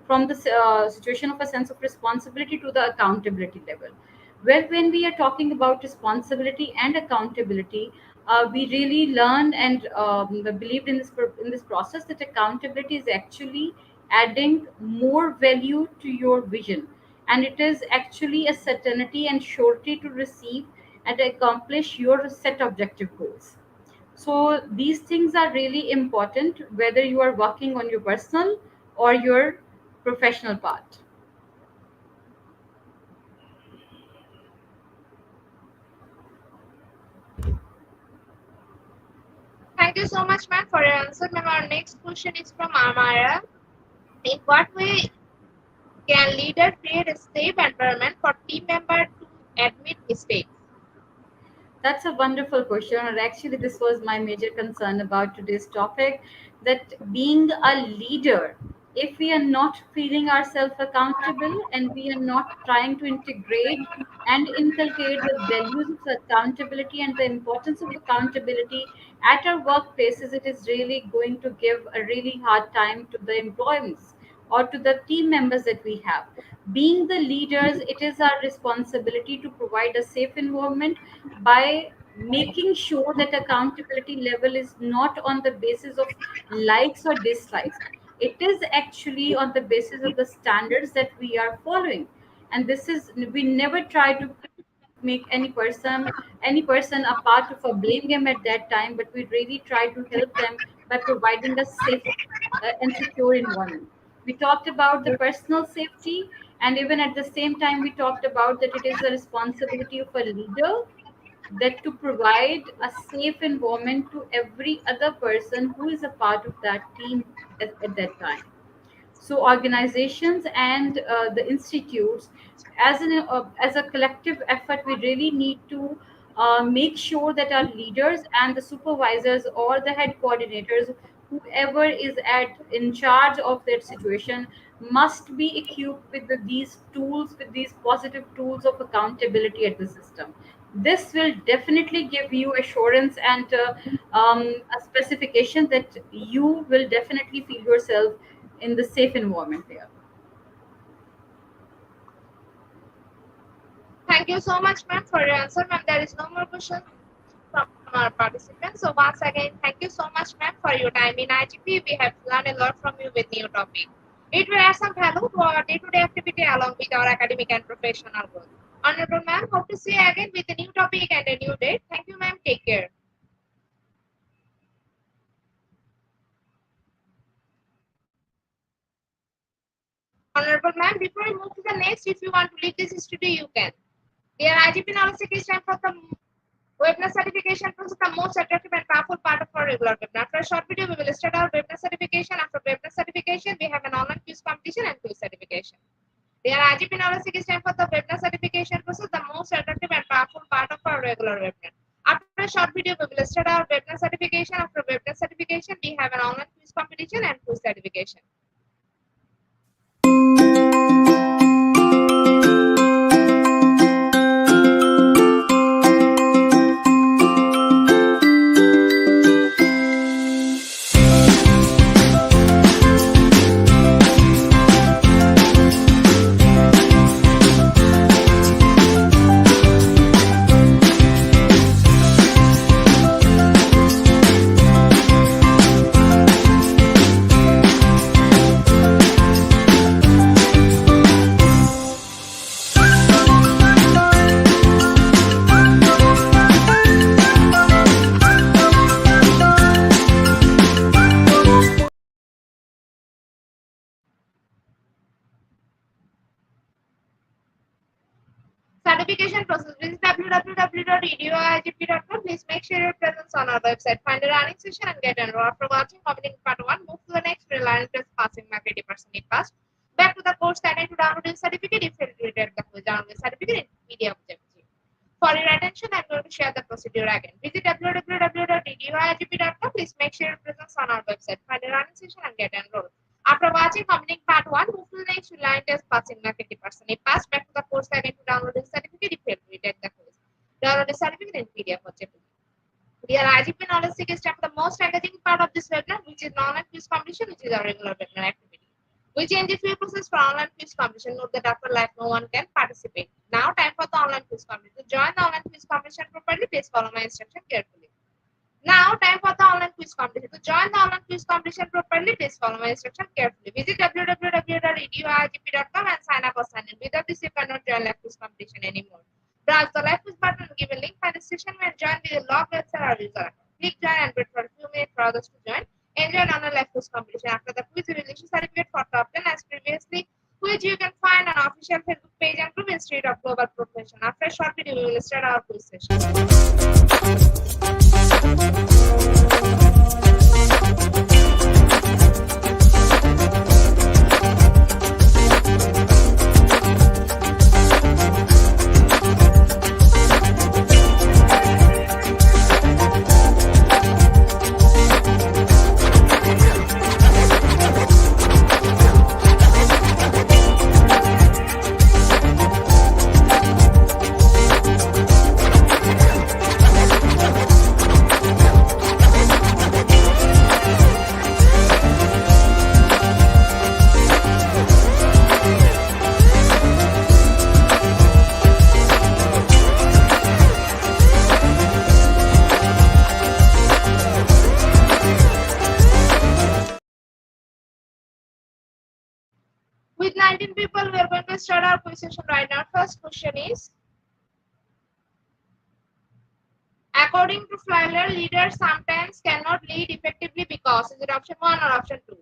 from the situation of a sense of responsibility to the accountability level. Well, when we are talking about responsibility and accountability, we really learned and believed in this process that accountability is actually adding more value to your vision, and it is actually a certainty and surety to receive and accomplish your set objective goals. So these things are really important whether you are working on your personal or your professional part. Thank you so much, ma'am, for your answer. Ma'am, our next question is from Amara. In what way can leader create a safe environment for team member to admit mistakes? That's a wonderful question. And actually, this was my major concern about today's topic, that being a leader, if we are not feeling ourselves accountable and we are not trying to integrate and inculcate the values of accountability and the importance of accountability at our workplaces, it is really going to give a really hard time to the employees or to the team members that we have. Being the leaders, it is our responsibility to provide a safe environment by making sure that accountability level is not on the basis of likes or dislikes. It is actually on the basis of the standards that we are following. And this is, we never try to make any person a part of a blame game at that time, but we really try to help them by providing a safe and secure environment. We talked about the personal safety, and even at the same time, we talked about that it is the responsibility of a leader that to provide a safe environment to every other person who is a part of that team at that time. So organizations and the institutes, as a collective effort, we really need to make sure that our leaders and the supervisors or the head coordinators, whoever is at in charge of that situation, must be equipped with these tools, with these positive tools of accountability at the system. This will definitely give you assurance and a specification that you will definitely feel yourself in the safe environment there. Thank you so much, ma'am, for your answer. Ma'am, there is no more questions from our participants. So once again, thank you so much, ma'am, for your time in IGP. We have learned a lot from you with new topic. It will add some value to our day-to-day activity along with our academic and professional growth. Honorable ma'am, hope to see you again with a new topic and a new date. Thank you, ma'am. Take care. Honorable ma'am, before we move to the next, if you want to leave this studio, you can. Dear IGP knowledge is time for the webinar certification process, the most attractive and powerful part of our regular webinar. After a short video, we will start our webinar certification. After webinar certification, we have an online quiz competition and quiz certification. Dear IGP knowledge is time for the webinar certification process, the most attractive and powerful part of our regular webinar. After a short video, we will start our webinar certification. After webinar certification, we have an online quiz competition and quiz certification. Certification process. Visit www.eduigp.com. Please make sure your presence on our website. Find a learning session and get enrolled. After watching, completing part 1, move to the next learning test passing market. 80% if passed. Back to the course setting to download your certificate if you read the quiz, download the certificate in PDF objective. For your attention, I'm going to share the procedure again. Visit www.eduyigp.com. Please make sure your presence on our website. Find a running session and get enrolled. After watching completing part 1, move to the next line test passing mark 80%. If passed, back to the course again to download the certificate if you retake the quiz. Download the certificate in PDF objective. Dear IGP Knowledge Seekers, step the most engaging part of this webinar, which is non-online quiz competition, which is our regular webinar activity. We change the few process for online quiz competition. Note that after live, no one can participate. Now, time for the online quiz competition. To join the online quiz competition properly, please follow my instruction carefully. Now, time for the online quiz competition. To join the online quiz competition properly, please follow my instruction carefully. Visit www.eduyigp.com and sign up or sign in. Without this, you cannot join live quiz competition anymore. Browse the live quiz button and give a link by the session when join with a log website or user account. Click join and wait for a few minutes for others to join. Enjoy an online live quiz competition. After the quiz, you will issue certificate for top 10 as previously, which you can find on official Facebook page and group Institute of Global Profession. After a short video, we will start our quiz session. With 19 people, we are going to start our quiz session right now. First question is, according to Flyler, leaders sometimes cannot lead effectively because, is it option 1 or option 2?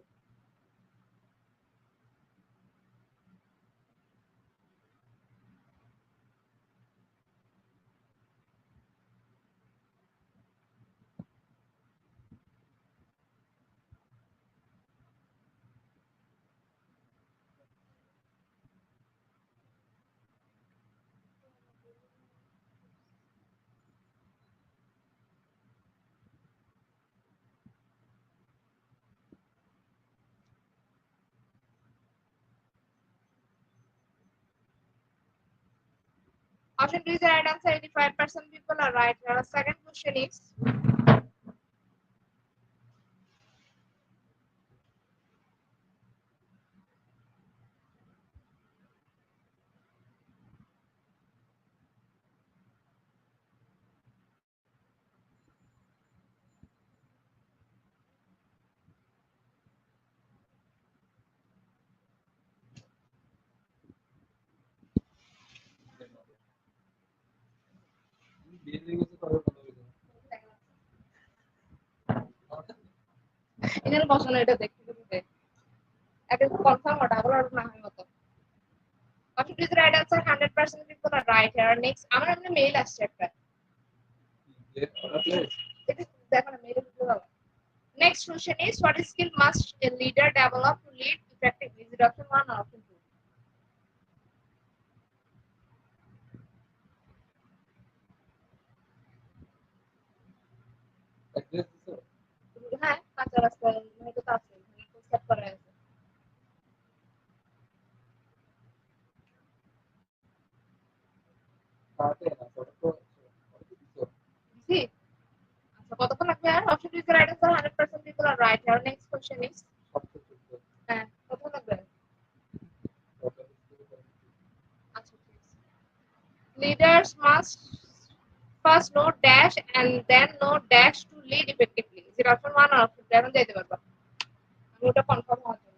Option 2 is the right answer. 85% people are right. Our second question is, এখানে বসানো এটা দেখতে দিতে এটা confirm ওটা বলা না হয় মতো option 2 is the right answer. 100% people are right here. Next, আমার এমনি মেইল আসছে একটা এটা দেখো না মেইলে দিতে দাও. Next question is, what skill must a leader develop to lead effectively? Is it option 1 or option 2? হ্যাঁ কাঁচা রাস্তা হয়তো তা আছে সেট করা আছে জি আচ্ছা কতক্ষণ লাগবে আর option 2 is the right answer. 100% people are right. Our next question is, হ্যাঁ কতক্ষণ লাগবে আচ্ছা ঠিক আছে. Leaders must first know dash and then know dash to lead effectively. Is it option 1 or option 2? এখন যাইতে পারবা আমি ওটা কনফার্ম হওয়ার জন্য.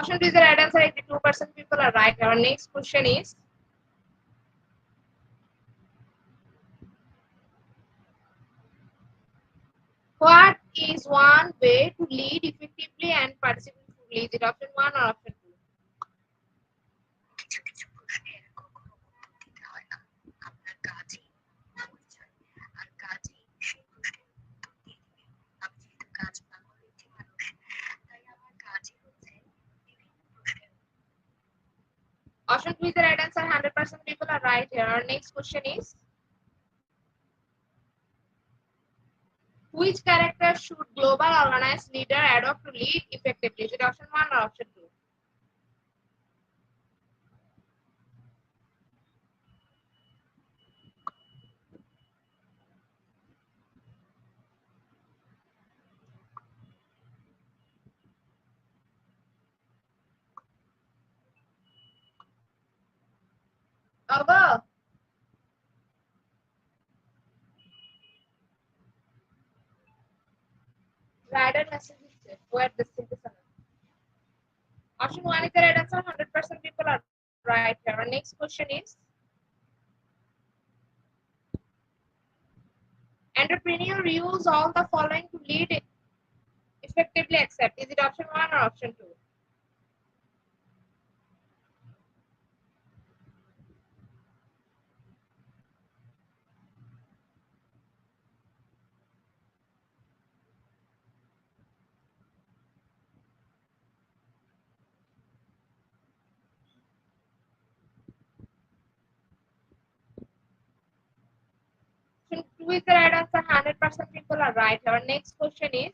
Option 2 is the right answer. 82% people are right. Our next question is, what is one way to lead effectively and participate fully? Is it option 1 or option 2? কিছু কিছু প্রশ্নের কখনো উত্তর দিতে হয় না, আপনার কাজই পরিচয়, আর কাজই সেই প্রশ্নের উত্তর দিয়ে দিবে। আমি যেহেতু কাজ পাগল একটি মানুষ, তাই আমার কাজই হচ্ছে বিভিন্ন প্রশ্নের Option 2 is the right answer. 100% people are right here. Our next question is, which character should global organized leader adopt to lead effectively? Is it option 1 or option 2? Over. Rider message is where the citizen. Option 1 is the right answer. 100% people are right here. Our next question is, entrepreneur use all the following to lead effectively except. Is it option 1 or option 2? Option 2 is the right answer. 100% people are right. Our next question is,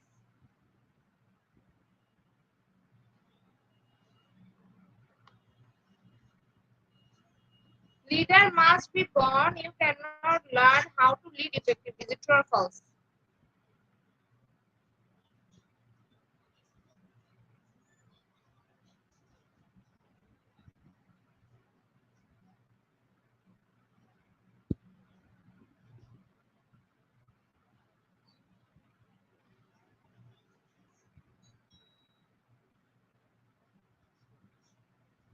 leader must be born. You cannot learn how to lead effectively. Is it true or false?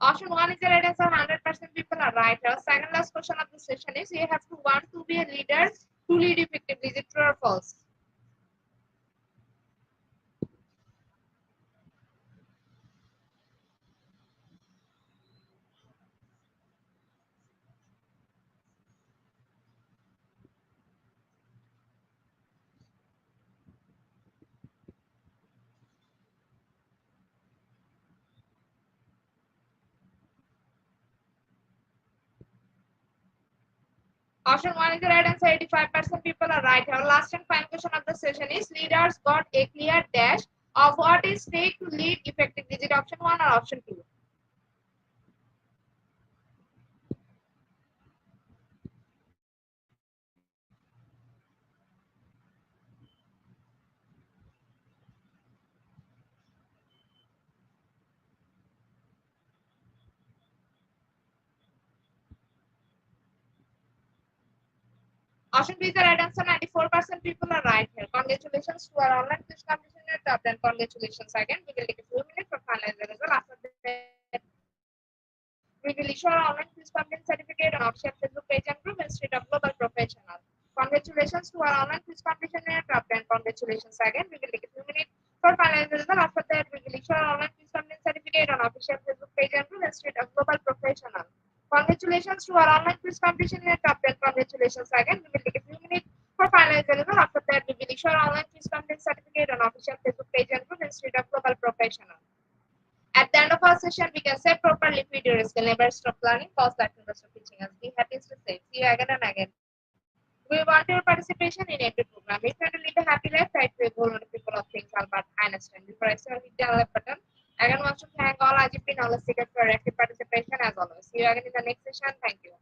Option 1 is the right answer. 100% people are right. Our second last question of the session is, you have to want to be a leader to lead effectively. Is it true or false? Option 1 is the right answer. 85% people are right. Our last and final question of the session is, leaders got a clear dash of what is take to lead effectively. Is it option 1 or option 2? Option B is the right answer. 94% people are right here. Congratulations to our online quiz competition at top 10. Congratulations again. We will take a few minutes for finalize the result. After that, we will issue our online quiz competition certificate on official Facebook page and group instead of Global Professional. Congratulations to our online quiz competition at top 10. Congratulations again. We will take a few minutes for finalize the result. After that, we will issue our online quiz competition certificate on official Facebook page and group instead of Global Professional. Congratulations to our online quiz competition in the top 10. Congratulations again. We will take a few minutes for finalize the result. After that, we will issue our online quiz competition certificate on official Facebook page and group instead of Global Professional. At the end of our session, we can say properly feed your skill. Never stop learning. Cause that never stop teaching us. Be happy to say. See you again and again. We want your participation in every program. If you want to live a happy life, try to evolve the people of things Albert Einstein. Before I say hit the like button, again want to thank all IGP knowledge seekers for your active participation as always. See you again in the next session. Thank you.